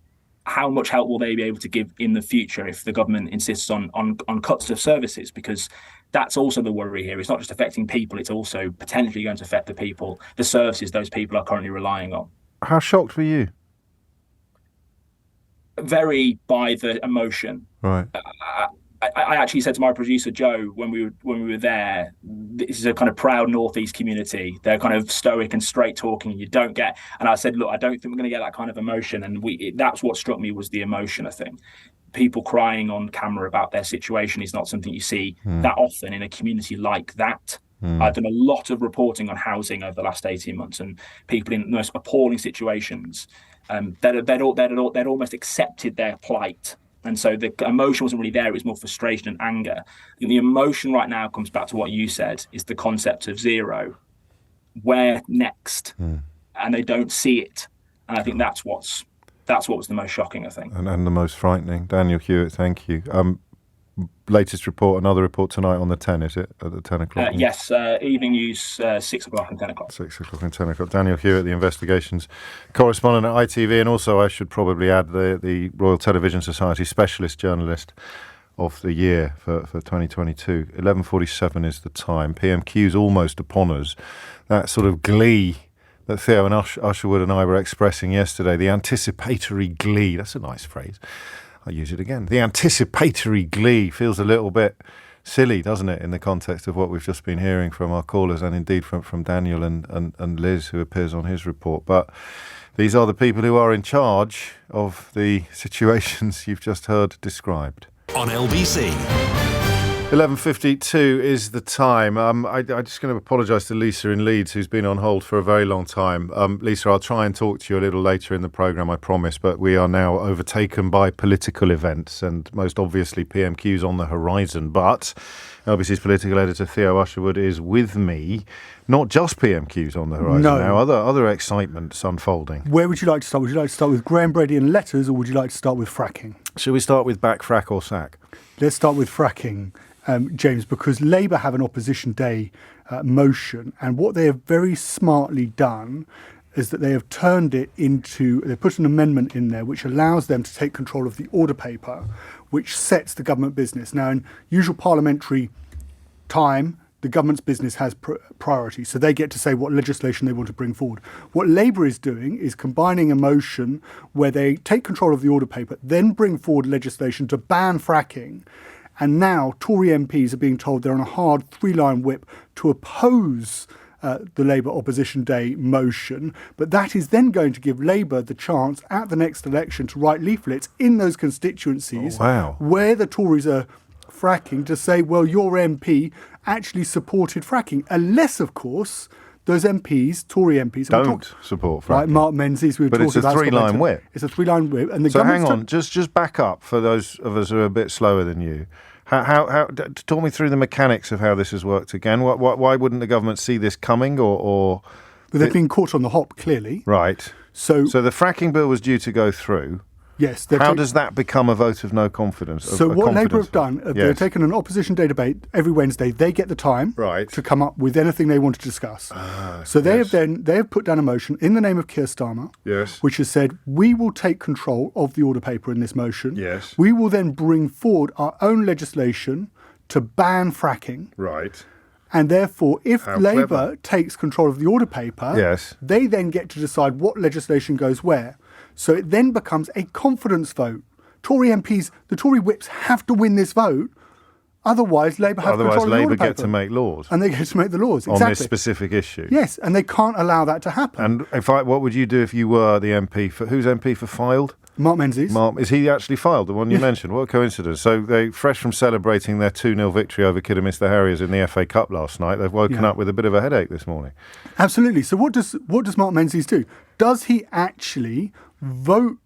N: how much help will they be able to give in the future if the government insists on cuts to services? Because that's also the worry here. It's not just affecting people, it's also potentially going to affect the services those people are currently relying on.
A: How shocked were you?
N: Very by the emotion.
A: Right.
N: I actually said to my producer Joe when we were there, this is a kind of proud Northeast community. They're kind of stoic and straight talking. You don't get, and I said, look, I don't think we're going to get that kind of emotion. And that's what struck me was the emotion. I think people crying on camera about their situation is not something you see that often in a community like that. I've done a lot of reporting on housing over the last 18 months, and people in the most appalling situations they'd almost accepted their plight. And so the emotion wasn't really there. It was more frustration and anger. And the emotion right now comes back to what you said, is the concept of zero. Where next? And they don't see it. And I think that's what was the most shocking, I think.
A: And the most frightening. Daniel Hewitt, thank you. Latest report, another report tonight on the 10, is it? At the 10 o'clock?
N: Yes, evening news, 6 o'clock and 10 o'clock.
A: 6 o'clock and 10 o'clock. Daniel Hewitt, the investigations correspondent at ITV, and also I should probably add the Royal Television Society Specialist Journalist of the Year for 2022. 11:47 is the time. PMQ's almost upon us. That sort of glee that Theo and Usherwood and I were expressing yesterday, the anticipatory glee, that's a nice phrase. I'll use it again. The anticipatory glee feels a little bit silly, doesn't it, in the context of what we've just been hearing from our callers and indeed from Daniel and Liz, who appears on his report. But these are the people who are in charge of the situations you've just heard described.
C: On LBC.
A: 11:52 is the time. I'm just going to apologise to Lisa in Leeds, who's been on hold for a very long time. Lisa, I'll try and talk to you a little later in the programme, I promise, but we are now overtaken by political events, and most obviously PMQ's on the horizon. But LBC's political editor Theo Usherwood is with me. Not just PMQ's on the horizon now, other excitements unfolding.
O: Where would you like to start? Would you like to start with Graham Brady and letters, or would you like to start with fracking?
A: Should we start with back, frack or sack?
O: Let's start with fracking. James, because Labour have an opposition day motion, and what they have very smartly done is that they have turned it into, they put an amendment in there which allows them to take control of the order paper, which sets the government business. Now, in usual parliamentary time, the government's business has priority, so they get to say what legislation they want to bring forward. What Labour is doing is combining a motion where they take control of the order paper, then bring forward legislation to ban fracking. And now Tory MPs are being told they're on a hard 3-line whip to oppose the Labour Opposition Day motion. But that is then going to give Labour the chance at the next election to write leaflets in those constituencies where the Tories are fracking to say, well, your MP actually supported fracking. Unless, of course, those MPs, Tory MPs,
A: don't support fracking.
O: Right, Mark Menzies, we were talking about.
A: But it's a 3-line whip.
O: It's a 3-line whip, and the
A: so hang on, just back up for those of us who are a bit slower than you. How talk me through the mechanics of how this has worked again. Why wouldn't the government see this coming, or?
O: But they've been caught on the hop, clearly.
A: Right. So the fracking bill was due to go through.
O: Yes.
A: How does that become a vote of no confidence?
O: So what Labour have done, they've taken an opposition day debate every Wednesday. They get the time to come up with anything they want to discuss. So they have put down a motion in the name of Keir Starmer, which has said, we will take control of the order paper in this motion.
A: Yes.
O: We will then bring forward our own legislation to ban fracking.
A: Right.
O: And therefore, if Labour takes control of the order paper, they then get to decide what legislation goes where. So it then becomes a confidence vote. Tory MPs, the Tory whips have to win this vote. Otherwise, Labour have control of the order paper.
A: Otherwise, Labour get to make laws.
O: And they get to make the laws, exactly.
A: On this specific issue.
O: Yes, and they can't allow that to happen.
A: And what would you do if you were the MP for, who's MP for Fylde?
O: Mark Menzies.
A: Is he actually Fylde, the one you mentioned? What a coincidence. So they, fresh from celebrating their 2-0 victory over Kidderminster Harriers in the FA Cup last night, they've woken up with a bit of a headache this morning.
O: Absolutely. So what does Mark Menzies do? Does he actually vote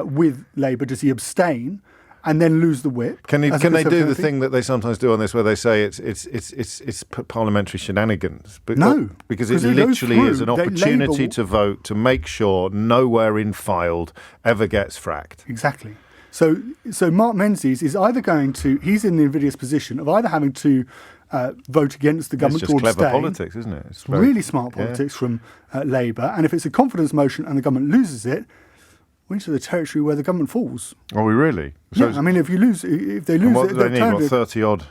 O: with Labour? Does he abstain and then lose the whip?
A: Can they do the thing that they sometimes do on this, where they say it's parliamentary shenanigans?
O: No,
A: because it literally is an opportunity to vote to make sure nowhere in Fylde ever gets fracked.
O: Exactly. So Mark Menzies is either he's in the invidious position of either having to vote against the government to abstain.
A: It's just clever politics, isn't it? It's
O: really smart politics from Labour. And if it's a confidence motion and the government loses it, into the territory where the government falls.
A: Are we really? So
O: yeah, I mean, if they lose,
A: what do they need? 30-odd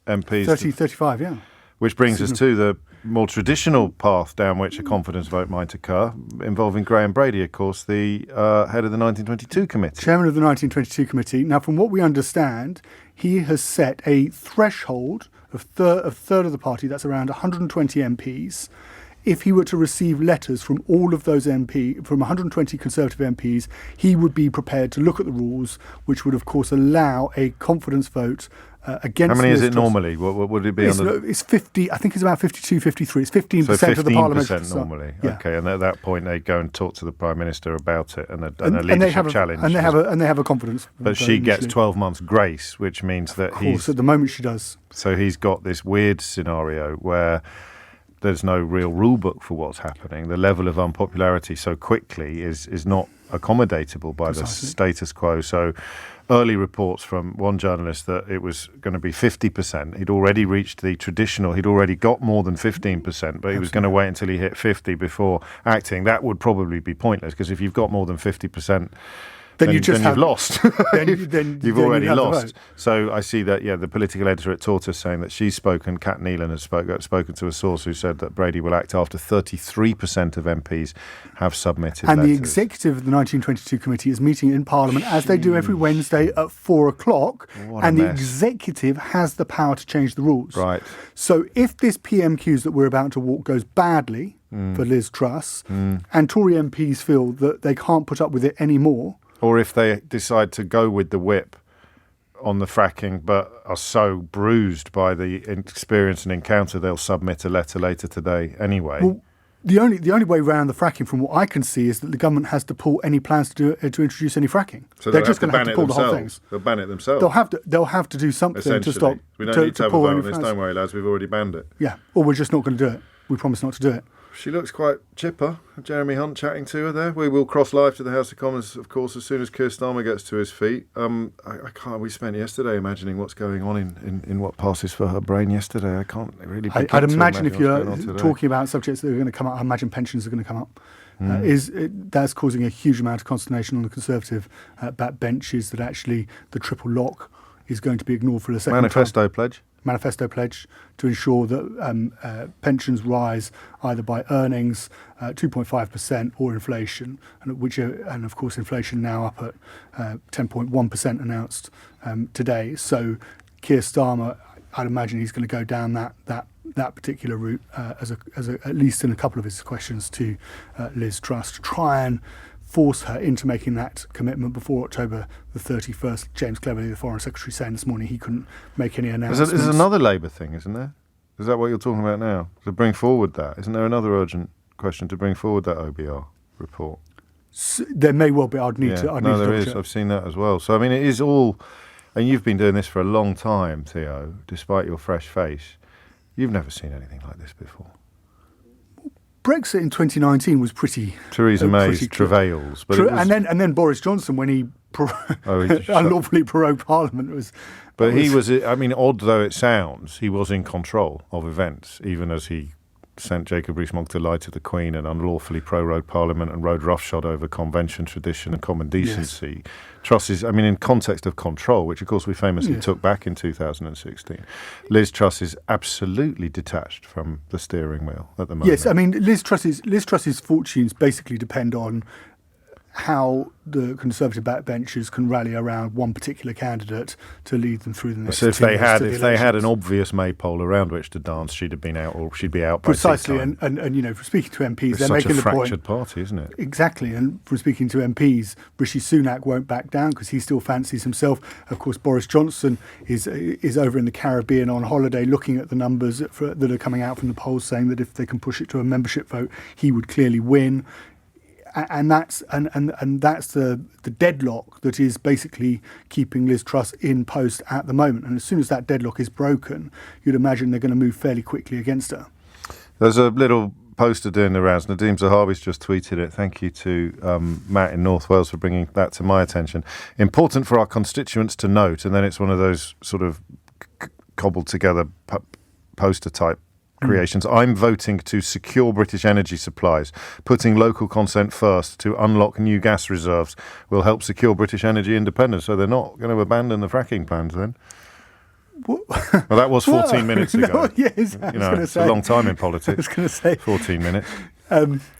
A: MPs?
O: 35, yeah.
A: Which brings us to the more traditional path down which a confidence vote might occur, involving Graham Brady, of course, the head of the 1922 committee.
O: Chairman of the 1922 committee. Now, from what we understand, he has set a threshold of third of the party, that's around 120 MPs. If he were to receive letters from all of those from 120 Conservative MPs, he would be prepared to look at the rules, which would, of course, allow a confidence vote against.
A: How many is it normally? What would it be?
O: It's 50. I think it's about 52, 53. It's 15% of the parliament.
A: 15% normally.
O: Yeah.
A: Okay, and at that point they go and talk to the Prime Minister about it, and a leadership challenge.
O: And they have a confidence.
A: But she gets 12 months grace, which means that
O: of course, at the moment she does.
A: So he's got this weird scenario where there's no real rule book for what's happening. The level of unpopularity so quickly is not accommodatable by the status quo. So early reports from one journalist that it was going to be 50%. He'd already reached the traditional, he'd already got more than 15%, but he was going to wait until he hit 50 before acting. That would probably be pointless, because if you've got more than 50%, then you've lost. You've already lost. So I see that, the political editor at Tortoise saying that she's spoken, Kat Neelan has spoken to a source who said that Brady will act after 33% of MPs have submitted
O: and
A: letters.
O: The executive of the 1922 committee is meeting in Parliament, as they do every Wednesday at 4:00, and the executive has the power to change the rules.
A: Right.
O: So if this PMQs that we're about to walk goes badly for Liz Truss, and Tory MPs feel that they can't put up with it anymore,
A: or if they decide to go with the whip on the fracking but are so bruised by the experience and encounter, they'll submit a letter later today anyway.
O: Well, the only way around the fracking, from what I can see, is that the government has to pull any plans to introduce any fracking.
A: So
O: they're just going to have to pull the whole thing.
A: They'll ban it themselves.
O: They'll have to do something to stop.
A: We don't need to have a vote on this. Don't worry, lads. We've already banned it.
O: Yeah, or we're just not going to do it. We promise not to do it.
A: She looks quite chipper. Jeremy Hunt chatting to her there. We will cross live to the House of Commons, of course, as soon as Keir Starmer gets to his feet. I can't. We spent yesterday imagining what's going on in what passes for her brain yesterday. I can't really.
O: I'd imagine if you're talking about subjects that are going to come up, I imagine pensions are going to come up. That's causing a huge amount of consternation on the Conservative backbenches, that actually the triple lock is going to be ignored for a second Manifesto pledge to ensure that pensions rise either by earnings, 2.5%, or inflation, and of course inflation now up at 10.1% announced today. So Keir Starmer, I'd imagine he's going to go down that particular route as at least in a couple of his questions to Liz Truss, to try and force her into making that commitment before October the 31st. James Cleverly, the Foreign Secretary, saying this morning he couldn't make any announcements.
A: There's another Labour thing, isn't there? Is that what you're talking about now? To bring forward that? Isn't there another urgent question to bring forward that OBR report?
O: There may well be. I'd need to.
A: There is. I've seen that as well. So, I mean, it is all... And you've been doing this for a long time, Theo, despite your fresh face. You've never seen anything like this before.
O: Brexit in 2019 was pretty...
A: Theresa May's travails. But
O: and then Boris Johnson, when he unlawfully prorogued Parliament.
A: He was, I mean, odd though it sounds, he was in control of events, even as he sent Jacob Rees-Mogg to lie to the Queen and unlawfully prorogued Parliament and rode roughshod over convention, tradition and common decency. Yes. Truss is, I mean, in context of control, which of course we famously took back in 2016, Liz Truss is absolutely detached from the steering wheel at the moment.
O: Yes, I mean, Liz Truss's fortunes basically depend on how the Conservative backbenchers can rally around one particular candidate to lead them through the next.
A: So if they had an obvious maypole around which to dance, she'd be out by
O: precisely. And from speaking to MPs,
A: it's
O: they're making the point.
A: Such a fractured party, isn't it?
O: Exactly. And from speaking to MPs, Rishi Sunak won't back down because he still fancies himself. Of course, Boris Johnson is over in the Caribbean on holiday, looking at the numbers that are coming out from the polls, saying that if they can push it to a membership vote, he would clearly win. And that's the deadlock that is basically keeping Liz Truss in post at the moment. And as soon as that deadlock is broken, you'd imagine they're going to move fairly quickly against her.
A: There's a little poster doing the rounds. Nadeem Zahawi's just tweeted it. Thank you to Matt in North Wales for bringing that to my attention. Important for our constituents to note, and then it's one of those sort of cobbled together poster type creations. I'm voting to secure British energy supplies. Putting local consent first to unlock new gas reserves will help secure British energy independence. So they're not going to abandon the fracking plans then? Well, that was 14 minutes ago.
O: No, yes, I was going to say.
A: It's a long time in politics.
O: I was going to say
A: 14 minutes.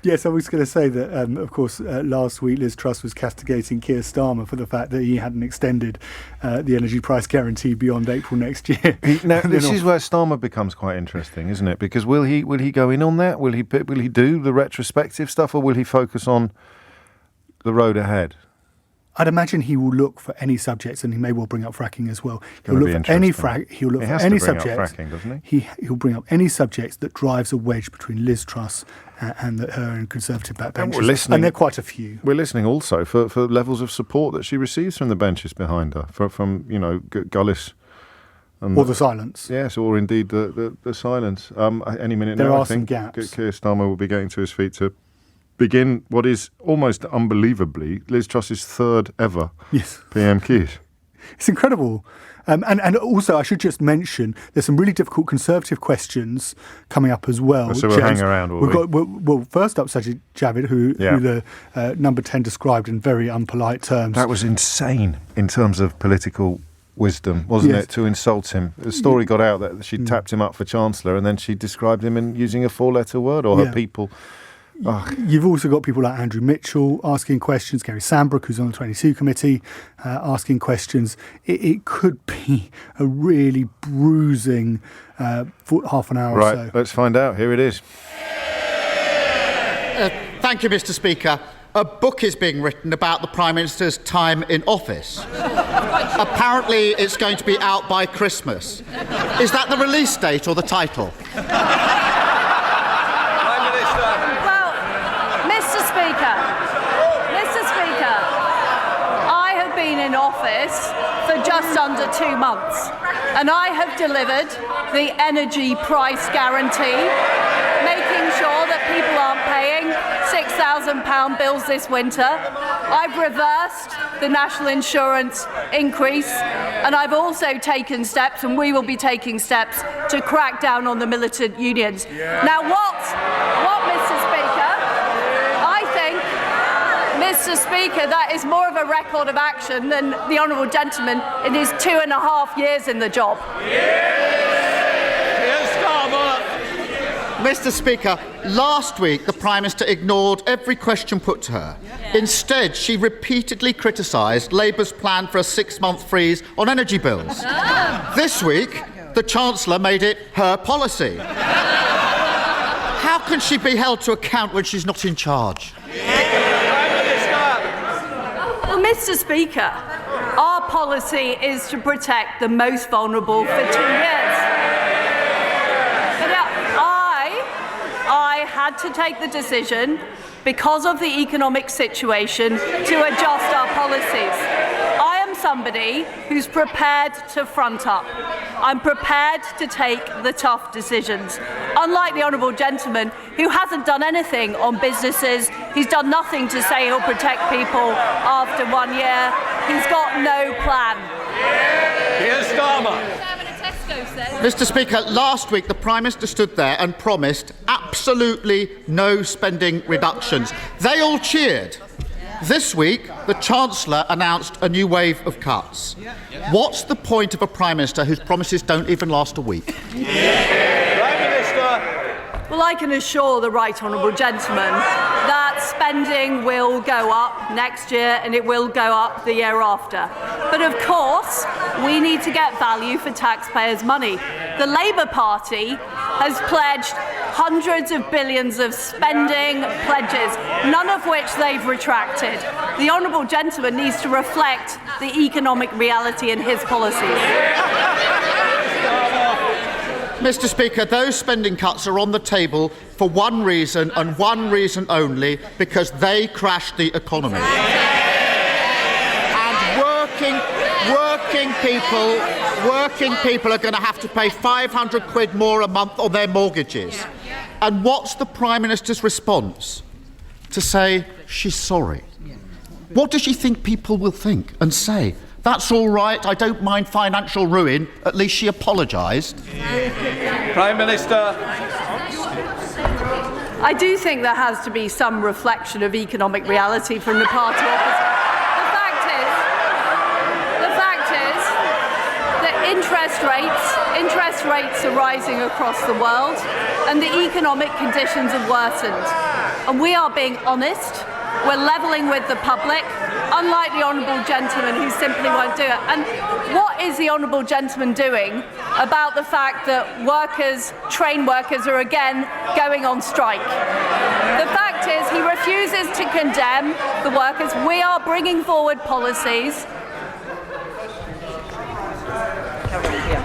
O: Yes, I was going to say that, of course, last week Liz Truss was castigating Keir Starmer for the fact that he hadn't extended the energy price guarantee beyond April next year.
A: Now, this is where Starmer becomes quite interesting, isn't it? Because will he go in on that? Will he do the retrospective stuff, or will he focus on the road ahead?
O: I'd imagine he will look for any subjects, and he may well bring up fracking as well. He'll look for any
A: He'll look for any subjects. Fracking, doesn't he?
O: He'll bring up any subjects that drives a wedge between Liz Truss and her and Conservative backbenchers. And there are quite a few.
A: We're listening also for levels of support that she receives from the benches behind her, from Gullis.
O: Or the silence.
A: Yes, or indeed the silence. Any minute
O: there
A: now,
O: are
A: I think
O: some gaps.
A: Keir Starmer will be getting to his feet to begin what is almost unbelievably Liz Truss's third ever PMQs.
O: It's incredible. And also, I should just mention, there's some really difficult Conservative questions coming up as well.
A: So we'll hang around, will we?
O: Well, first up, Sajid Javid, who the number 10 described in very unpolite terms.
A: That was insane in terms of political wisdom, wasn't it, to insult him? The story got out that she tapped him up for Chancellor, and then she described him in using a four-letter word, or her people.
O: You've also got people like Andrew Mitchell asking questions, Gary Sambrook, who's on the 22 committee, asking questions. It could be a really bruising half an hour or so.
A: Right, let's find out. Here it is.
P: Thank you, Mr. Speaker. A book is being written about the Prime Minister's time in office. Apparently, it's going to be out by Christmas. Is that the release date or the title?
Q: In office for just under 2 months, and I have delivered the energy price guarantee, making sure that people aren't paying £6,000 bills this winter. I've reversed the national insurance increase, and I've also taken steps, and we will be taking steps to crack down on the militant unions. Now, what, Mr. Speaker? Mr. Speaker, that is more of a record of action than the honourable gentleman in his 2.5 years in the job.
P: Mr. Speaker, last week the Prime Minister ignored every question put to her. Instead, she repeatedly criticised Labour's plan for a 6-month freeze on energy bills. This week, the Chancellor made it her policy. How can she be held to account when she's not in charge?
Q: Mr. Speaker, our policy is to protect the most vulnerable for 2 years. But I had to take the decision, because of the economic situation, to adjust our policies. I am somebody who's prepared to front up. I'm prepared to take the tough decisions. Unlike the honourable gentleman, who hasn't done anything on businesses, he's done nothing to say he'll protect people after 1 year. He's got no plan.
P: Here's Starmer. Mr. Speaker, last week the Prime Minister stood there and promised absolutely no spending reductions. They all cheered. This week, the Chancellor announced a new wave of cuts. What's the point of a Prime Minister whose promises don't even last a week?
Q: Prime Minister. Well, I can assure the right honourable gentleman that spending will go up next year, and it will go up the year after. But of course, we need to get value for taxpayers' money. The Labour Party has pledged hundreds of billions of spending pledges, none of which they've retracted. The honourable gentleman needs to reflect the economic reality in his policies.
P: Mr. Speaker, those spending cuts are on the table for one reason and one reason only, because they crashed the economy. And working people are going to have to pay £500 more a month on their mortgages. And what's the Prime Minister's response? To say she's sorry. What does she think people will think and say? That's all right, I don't mind financial ruin. At least she apologised.
R: Prime Minister.
Q: I do think there has to be some reflection of economic reality from the party opposite. The fact is that interest rates are rising across the world, and the economic conditions have worsened. And we are being honest. We're levelling with the public, unlike the honourable gentleman who simply won't do it. And what is the honourable gentleman doing about the fact that train workers are again going on strike? The fact is he refuses to condemn the workers. We are bringing forward policies.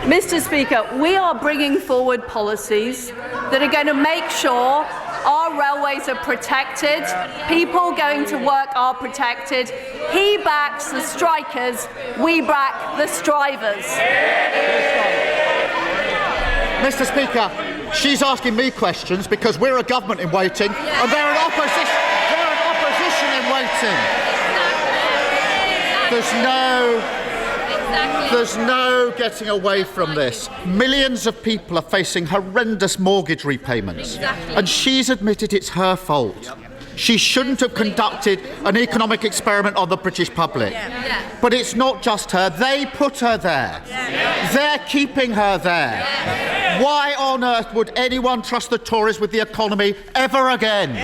Q: Mr. Speaker, we are bringing forward policies that are going to make sure our railways are protected, people going to work are protected. He backs the strikers, we back the strivers.
P: Mr. Speaker, she's asking me questions because we're a government in waiting and they're an opposition in waiting. There's no getting away from this. Millions of people are facing horrendous mortgage repayments. And she's admitted it's her fault. She shouldn't have conducted an economic experiment on the British public. But it's not just her. They put her there. They're keeping her there. Why on earth would anyone trust the Tories with the economy ever again?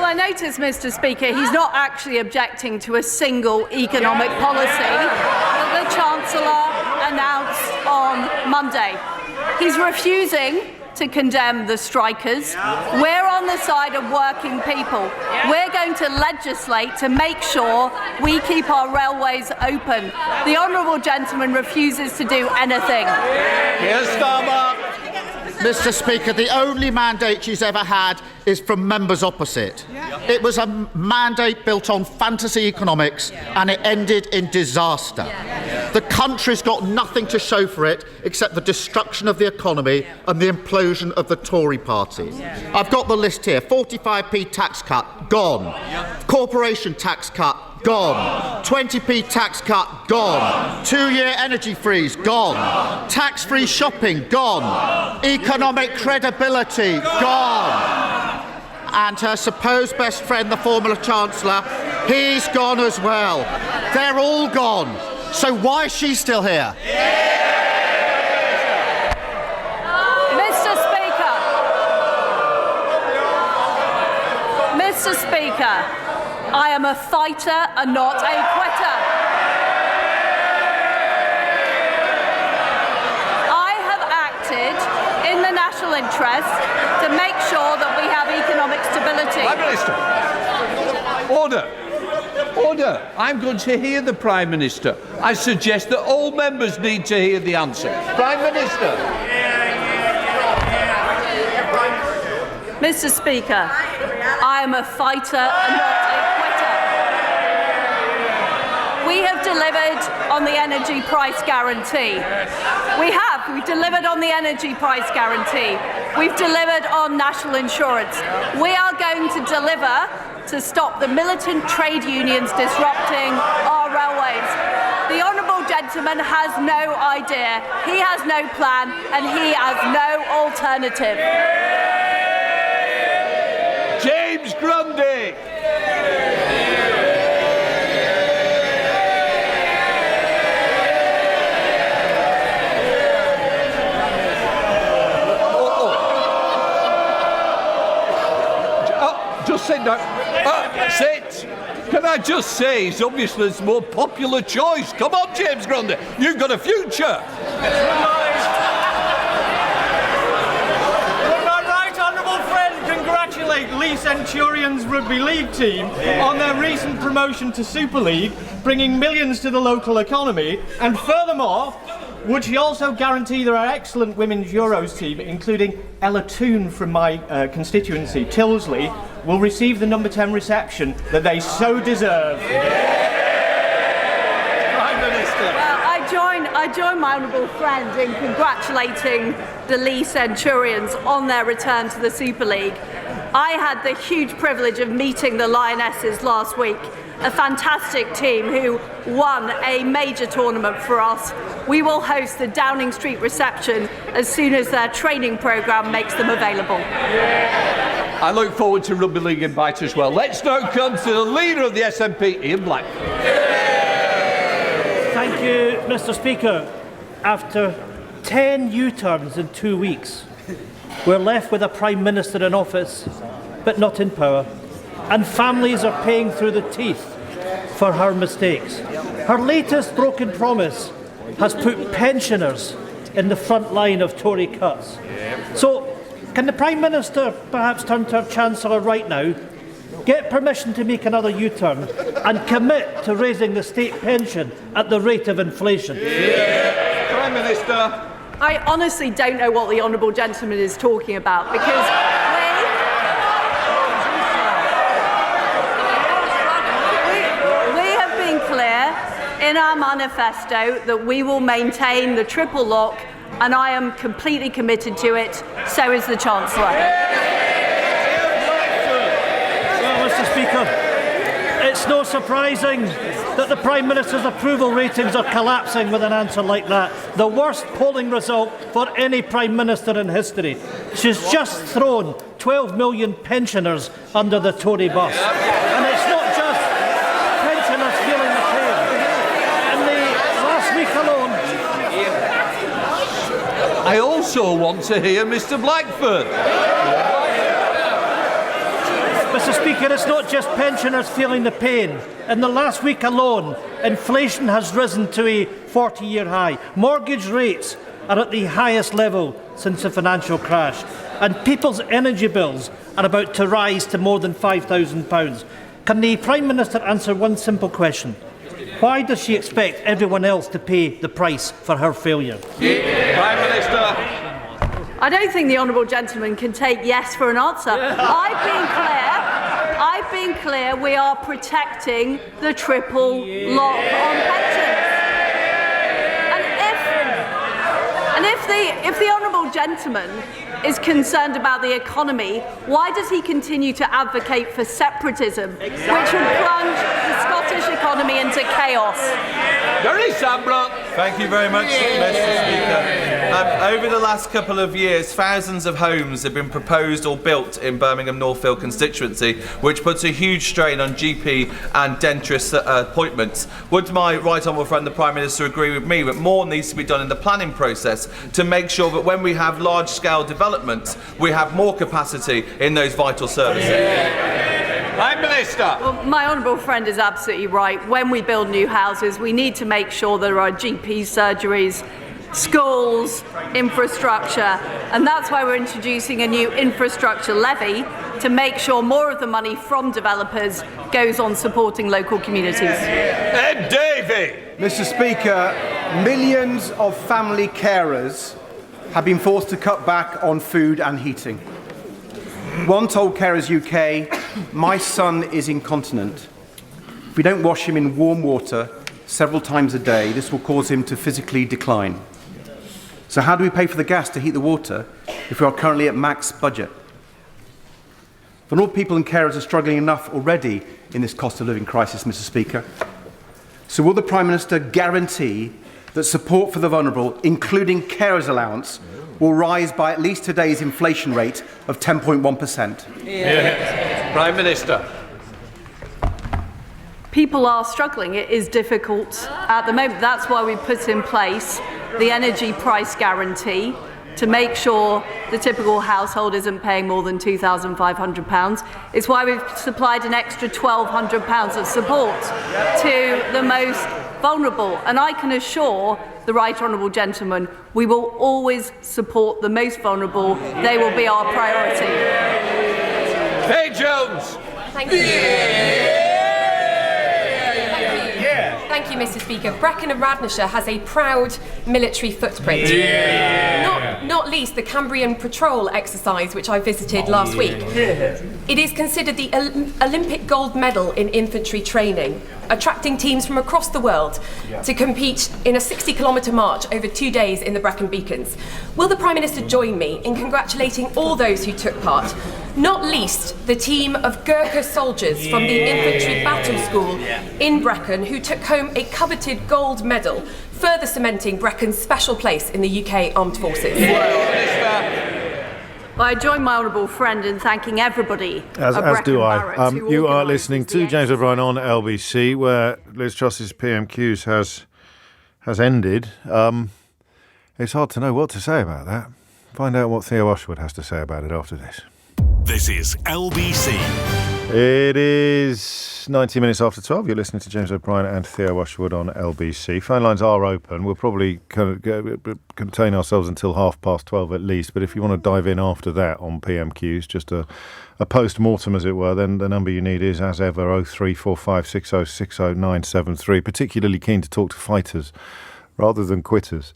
Q: I notice, Mr. Speaker, he's not actually objecting to a single economic policy that the Chancellor announced on Monday. He's refusing to condemn the strikers. We're on the side of working people. We're going to legislate to make sure we keep our railways open. The honourable gentleman refuses to do anything.
P: Here's Starmer. Mr. Speaker, the only mandate she's ever had is from members opposite. It was a mandate built on fantasy economics and it ended in disaster. The country's got nothing to show for it except the destruction of the economy and the implosion of the Tory party. I've got the list here. 45p tax cut, gone. Corporation tax cut, gone. 20p tax cut, gone. 2-year energy freeze, gone. Tax-free shopping, gone. Economic credibility, gone. And her supposed best friend, the former Chancellor, he's gone as well. They're all gone. So why is she still here?
Q: Mr. Speaker, I am a fighter and not a quitter. I have acted in the national interest to make sure that we have economic stability.
R: Prime Minister, order. Order. I'm going to hear the Prime Minister. I suggest that all members need to hear the answer. Prime Minister.
Q: Mr. Speaker, I am a fighter and not a quitter. We have delivered on the energy price guarantee. We've delivered on the energy price guarantee. We've delivered on national insurance. We are going to deliver to stop the militant trade unions disrupting our railways. The honourable gentleman has no idea, he has no plan, and he has no alternative.
R: James Grundy. Just sit down. Sit. Can I just say, he's obviously the more popular choice. Come on, James Grundy. You've got a future.
S: Congratulate Lee Centurion's Rugby League team on their recent promotion to Super League, bringing millions to the local economy. And furthermore, would she also guarantee that our excellent women's Euros team, including Ella Toon from my constituency, Tyldesley, will receive the number 10 reception that they so deserve?
Q: Prime Minister. Well, I join my honourable friend in congratulating the Lee Centurions on their return to the Super League. I had the huge privilege of meeting the Lionesses last week. a fantastic team who won a major tournament for us. We will host the Downing Street reception as soon as their training programme makes them available.
R: I look forward to Rugby League Invite as well. Let's now come to the leader of the SNP, Ian Black.
T: Thank you, Mr. Speaker. After 10 U-turns in 2 weeks, we're left with a Prime Minister in office, but not in power. And families are paying through the teeth for her mistakes. Her latest broken promise has put pensioners in the front line of Tory cuts. So, can the Prime Minister perhaps turn to her Chancellor right now, get permission to make another U-turn and commit to raising the state pension at the rate of inflation?
R: Prime Minister.
Q: I honestly don't know what the honourable gentleman is talking about, because we have been clear in our manifesto that we will maintain the triple lock, and I am completely committed to it. So is the Chancellor.
T: Well, Mr. Speaker, it's no surprising that the Prime Minister's approval ratings are collapsing with an answer like that. The worst polling result for any Prime Minister in history. She's just thrown 12 million pensioners under the Tory bus. And it's not just pensioners feeling the pain. In the last week alone...
R: I also want to hear Mr. Blackford.
T: Mr. Speaker, it's not just pensioners feeling the pain. In the last week alone, inflation has risen to a 40-year high. Mortgage rates are at the highest level since the financial crash. And people's energy bills are about to rise to more than £5,000. Can the Prime Minister answer one simple question? Why does she expect everyone else to pay the price for her failure?
R: Prime Minister.
Q: I don't think the honourable gentleman can take yes for an answer. I've been clear, we are protecting the triple lock on pensions. And if the honourable gentleman is concerned about the economy, why does he continue to advocate for separatism, which would plunge the Scottish economy into chaos?
U: Thank you very much, Mr. Speaker. Over the last couple of years, thousands of homes have been proposed or built in Birmingham Northfield constituency, which puts a huge strain on GP and dentist appointments. Would my right honourable friend, the Prime Minister, agree with me that more needs to be done in the planning process to make sure that when we have large-scale developments, we have more capacity in those vital services?
R: Prime Minister.
Q: Well, my honourable friend is absolutely right. When we build new houses, we need to make sure there are GP surgeries, schools, infrastructure, and that's why we're introducing a new infrastructure levy to make sure more of the money from developers goes on supporting local communities.
R: Ed Davey.
V: Mr. Speaker, millions of family carers have been forced to cut back on food and heating. One told Carers UK, "My son is incontinent. If we don't wash him in warm water several times a day, this will cause him to physically decline." So how do we pay for the gas to heat the water if we are currently at max budget? Vulnerable people and carers are struggling enough already in this cost of living crisis, Mr. Speaker. So will the Prime Minister guarantee that support for the vulnerable, including carers allowance, will rise by at least today's inflation rate of 10.1%?
R: Prime Minister.
Q: People are struggling. It is difficult at the moment. That's why we put in place the energy price guarantee to make sure the typical household isn't paying more than £2,500. It's why we've supplied an extra £1,200 of support to the most vulnerable. And I can assure the right honourable gentleman, we will always support the most vulnerable. They will be our priority.
R: Hey, Jones.
W: Thank you. Thank you, Mr. Speaker. Brecon and Radnorshire has a proud military footprint. Not least the Cambrian Patrol exercise, which I visited last week. It is considered the Olympic gold medal in infantry training, attracting teams from across the world to compete in a 60-kilometre march over 2 days in the Brecon Beacons. Will the Prime Minister join me in congratulating all those who took part, not least the team of Gurkha soldiers from the Infantry Battle School in Brecon who took home a coveted gold medal, further cementing Brecon's special place in the UK Armed Forces.
Q: I join my honourable friend in thanking everybody.
A: As do I. You are listening to James O'Brien on LBC, where Liz Truss's PMQs has ended. It's hard to know what to say about that. Find out what Theo Ushwood has to say about it after this.
C: This is LBC.
A: It is 90 minutes after 12. You're listening to James O'Brien and Theo Ushwood on LBC. Phone lines are open. We'll probably contain ourselves until 12:30 at least. But if you want to dive in after that on PMQs, just a post-mortem, as it were, then the number you need is, as ever, 03456060973. Particularly keen to talk to fighters rather than quitters.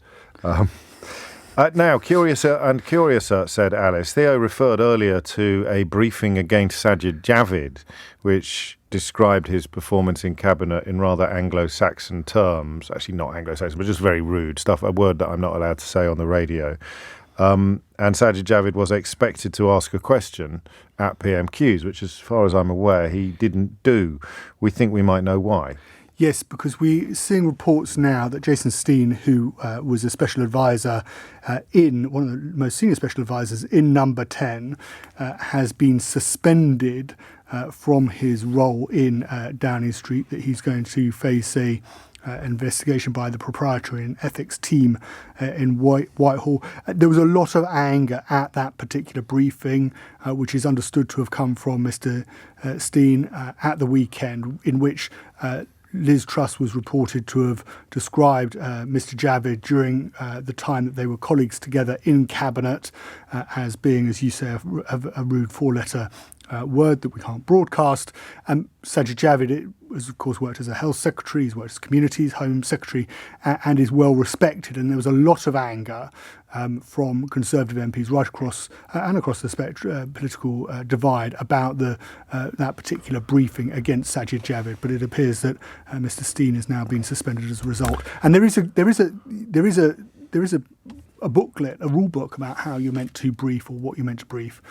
A: Now, curiouser, said Alice. Theo referred earlier to a briefing against Sajid Javid, which described his performance in Cabinet in rather Anglo-Saxon terms. Actually, not Anglo-Saxon, but just very rude stuff, a word that I'm not allowed to say on the radio. And Sajid Javid was expected to ask a question at PMQs, which, as far as I'm aware, he didn't do. We think we might know why.
O: Yes, because we're seeing reports now that Jason Steen, who was a special advisor one of the most senior special advisors in Number 10, has been suspended from his role in Downing Street, that he's going to face a investigation by the proprietary and ethics team in Whitehall. There was a lot of anger at that particular briefing, which is understood to have come from Mr. Steen at the weekend, in which Liz Truss was reported to have described Mr. Javid during the time that they were colleagues together in Cabinet as being, as you say, a rude four-letter word that we can't broadcast. Sajid Javid has, of course, worked as a health secretary, he's worked as communities, home secretary, and is well respected. And there was a lot of anger from Conservative MPs right across and across the political divide about that particular briefing against Sajid Javid. But it appears that Mr. Steen has now been suspended as a result. And there is a booklet, a rule book about how you're meant to brief or what you're meant to brief,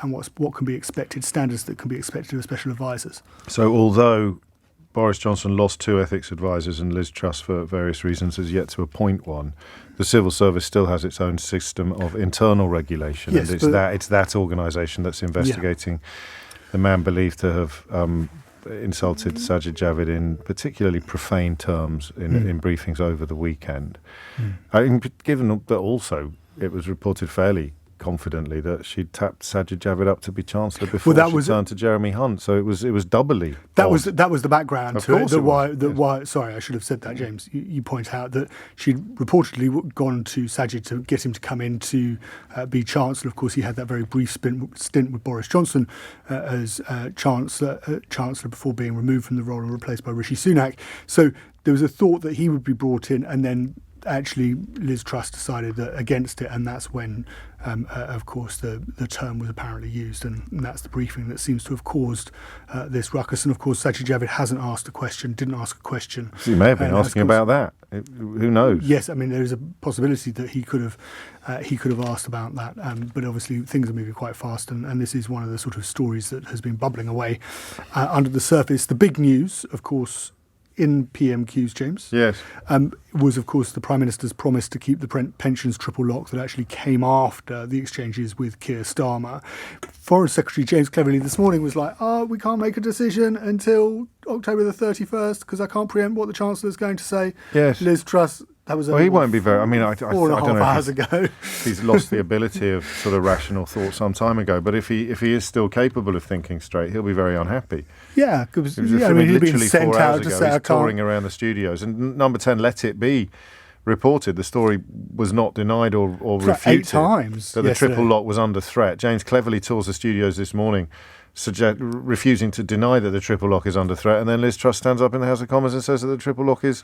O: and what can be expected, standards that can be expected of special advisors.
A: So although Boris Johnson lost 2 ethics advisors and Liz Truss, for various reasons, has yet to appoint one, the civil service still has its own system of internal regulation. Yes, and it's that organisation that's investigating the man believed to have insulted Sajid Javid in particularly profane terms in briefings over the weekend. Given that also it was reported fairly confidently that she'd tapped Sajid Javid up to be Chancellor before she turned to Jeremy Hunt, so it was doubly. That was the background to it. Why? Sorry, I should have said that, James. You point out that she'd reportedly gone to Sajid to get him to come in to be Chancellor. Of course, he had that very brief stint with Boris Johnson as Chancellor before being removed from the role and replaced by Rishi Sunak. So there was a thought that he would be brought in, and then actually Liz Truss decided against it, and that's when, of course, the term was apparently used, and that's the briefing that seems to have caused this ruckus. And of course, Sajid Javid didn't ask a question. He may have been asking about that. Who knows?
O: Yes, I mean there is a possibility that he could have asked about that, but obviously things are moving quite fast, and this is one of the sort of stories that has been bubbling away under the surface. The big news, of course, in PMQs, James,
A: yes,
O: was, of course, the Prime Minister's promise to keep the pensions triple lock that actually came after the exchanges with Keir Starmer. Foreign Secretary James Cleverly this morning was like, we can't make a decision until October the 31st because I can't preempt what the Chancellor's going to say.
A: Yes.
O: Liz Truss, that was
A: he won't be very... I mean, I don't know
O: hours ago.
A: He's lost the ability of sort of rational thought some time ago, but if he is still capable of thinking straight, he'll be very unhappy.
O: Yeah, because he'd been sent
A: 4 hours
O: out to
A: ago,
O: say,
A: he's touring around the studios, and Number 10 let it be reported. The story was not denied or refuted.
O: 8 times.
A: That the triple lock was under threat. James Cleverly tours the studios this morning, refusing to deny that the triple lock is under threat, and then Liz Truss stands up in the House of Commons and says that the triple lock is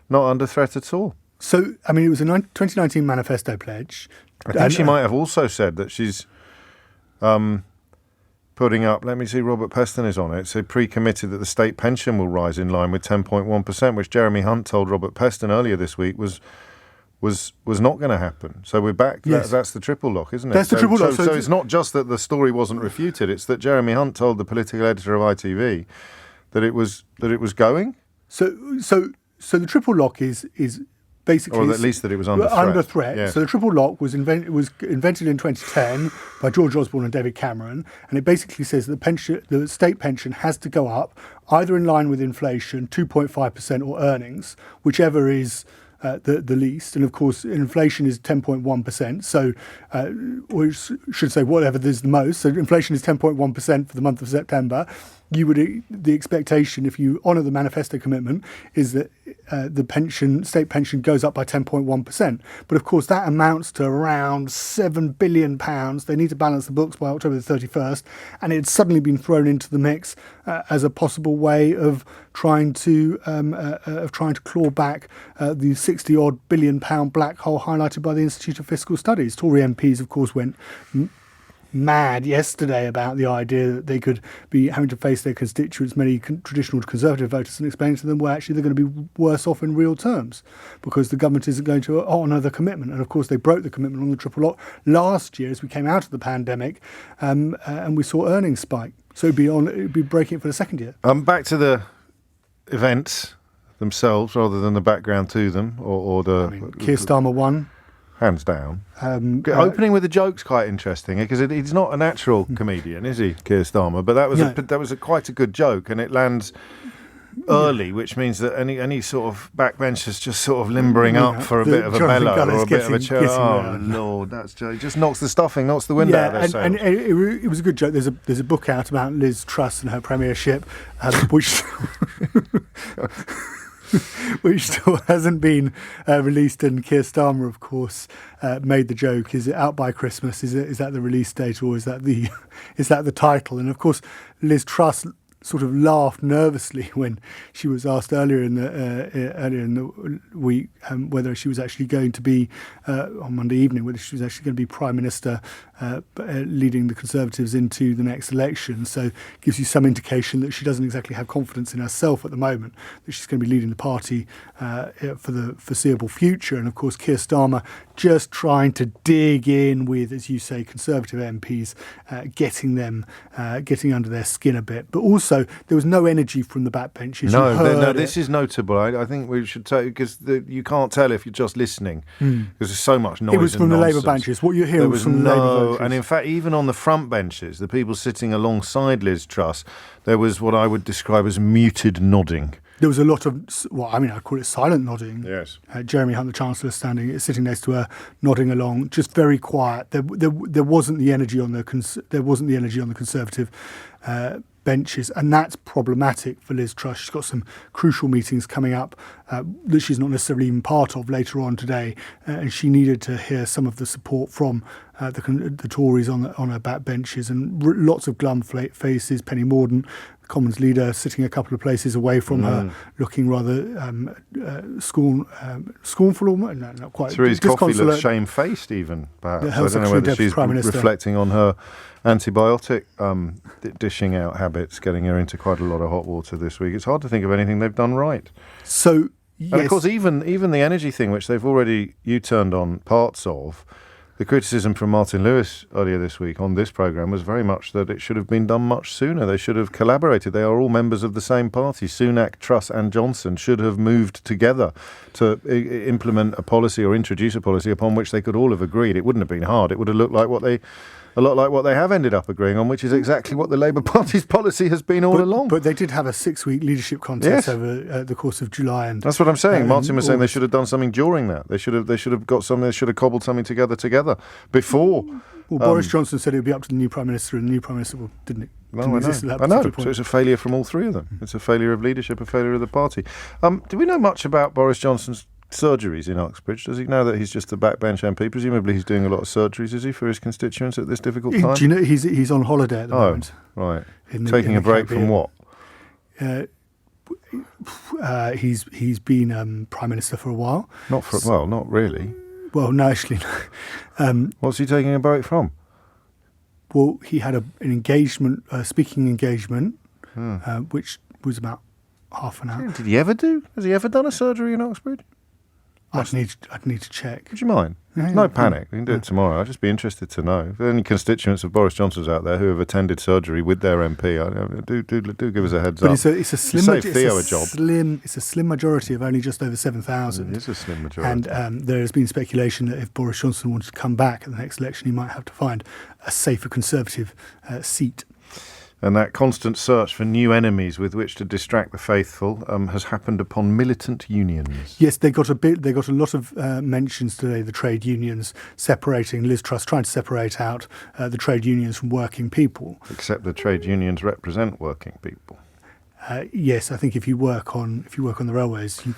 A: not under threat at all.
O: So, I mean, it was a 2019 manifesto pledge.
A: I think she might have also said that she's putting up, let me see, Robert Peston is on it, so pre-committed that the state pension will rise in line with 10.1%, which Jeremy Hunt told Robert Peston earlier this week was was not going to happen. So we're back.
O: Yes.
A: That's the triple lock, isn't it?
O: That's the triple lock.
A: So it's not just that the story wasn't refuted. It's that Jeremy Hunt told the political editor of ITV that it was going.
O: So the triple lock is basically,
A: or at least that it was under
O: threat.
A: Yeah.
O: So the triple lock was invented in 2010 by George Osborne and David Cameron, and it basically says that the state pension has to go up either in line with inflation, 2.5%, or earnings, whichever is the least. And of course, inflation is 10.1%. So, we should say whatever is the most. So inflation is 10.1% for the month of September. The expectation, if you honour the manifesto commitment, is that the state pension goes up by 10.1%. But of course, that amounts to around £7 billion. They need to balance the books by October the 31st, and it's suddenly been thrown into the mix as a possible way of trying to claw back the 60-odd billion pound black hole highlighted by the Institute of Fiscal Studies. Tory MPs, of course, went mad yesterday about the idea that they could be having to face their constituents, many traditional Conservative voters, and explain to them, well, actually, they're going to be worse off in real terms because the government isn't going to honour the commitment. And of course, they broke the commitment on the triple lock last year as we came out of the pandemic, and we saw earnings spike. So it'd be breaking it for the second year.
A: Back to the events themselves rather than the background to them, or the
O: Keir Starmer won.
A: Hands down. Opening with a joke's quite interesting because he's not a natural comedian, is he, Keir Starmer? But that was quite a good joke, and it lands early, which means that any sort of backbenchers just sort of limbering up for a bit of a bellow or a bit of a chill. Oh Lord, that's just knocks the stuffing, knocks the wind out of their sails.
O: And it was a good joke. There's a book out about Liz Truss and her premiership, which still hasn't been released, and Keir Starmer, of course, made the joke. Is it out by Christmas? Is that the release date, or is that the title? And of course, Liz Truss sort of laughed nervously when she was asked earlier in the week whether she was actually going to be on Monday evening, whether she was actually going to be Prime Minister leading the Conservatives into the next election. So it gives you some indication that she doesn't exactly have confidence in herself at the moment, that she's going to be leading the party for the foreseeable future. And of course, Keir Starmer just trying to dig in with, as you say, Conservative MPs, getting under their skin a bit. But also, there was no energy from the backbenchers.
A: No, this is notable. I think we should tell you, because you can't tell if you're just listening, because there's so much noise.
O: It was from the Labour benches. What you're hearing was from the Labour benches.
A: And in fact, even on the front benches, the people sitting alongside Liz Truss, there was what I would describe as muted nodding.
O: There was a lot of, I'd call it silent nodding.
A: Yes.
O: Jeremy Hunt, the Chancellor, sitting next to her, nodding along, just very quiet. There wasn't the energy on the Conservative benches, and that's problematic for Liz Truss. She's got some crucial meetings coming up that she's not necessarily even part of later on today, and she needed to hear some of the support from the Tories on her backbenches, and lots of glum faces. Penny Mordaunt, the Commons leader, sitting a couple of places away from her, looking rather scornful, not quite.
A: Therese Coffey looks shamefaced even, perhaps. I don't know whether she's reflecting on her antibiotic dishing out habits, getting her into quite a lot of hot water this week. It's hard to think of anything they've done right.
O: So, yes.
A: And of course, even the energy thing, which they've already U-turned on parts of, the criticism from Martin Lewis earlier this week on this programme was very much that it should have been done much sooner. They should have collaborated. They are all members of the same party. Sunak, Truss and Johnson should have moved together to implement a policy or introduce a policy upon which they could all have agreed. It wouldn't have been hard. It would have looked like a lot like what they have ended up agreeing on, which is exactly what the Labour Party's policy has been all along.
O: But they did have a 6-week leadership contest over the course of July. And
A: that's what I'm saying. Martin was saying they should have done something during that. They should have got something. They should have cobbled something together before.
O: Well, Boris Johnson said it would be up to the new Prime Minister, and the new Prime Minister didn't exist at that
A: I know.
O: point.
A: So it's a failure from all three of them. It's a failure of leadership, a failure of the party. Do we know much about Boris Johnson's surgeries in Uxbridge? Does he know that he's just a backbench MP? Presumably he's doing a lot of surgeries, is he, for his constituents at this difficult time?
O: Do you know he's on holiday at the moment?
A: Right. Taking a break from what?
O: He's been Prime Minister for a while.
A: Not really.
O: Well, no, actually.
A: What's he taking a break from?
O: Well, he had an engagement, a speaking engagement, which was about half an hour.
A: Did he ever do? Has he ever done a surgery in Uxbridge?
O: I'd need to check.
A: Would you mind? No panic. We can do it tomorrow. I'd just be interested to know. If there are any constituents of Boris Johnson's out there who have attended surgery with their MP, do give us a heads up.
O: But it's a slim majority of only just over 7,000.
A: It is a slim majority.
O: And there has been speculation that if Boris Johnson wanted to come back at the next election, he might have to find a safer Conservative seat.
A: And that constant search for new enemies with which to distract the faithful has happened upon militant unions.
O: Yes, they got a lot of mentions today. The trade unions separating, Liz Truss trying to separate out the trade unions from working people.
A: Except the trade unions represent working people.
O: Yes, I think if you work on the railways, you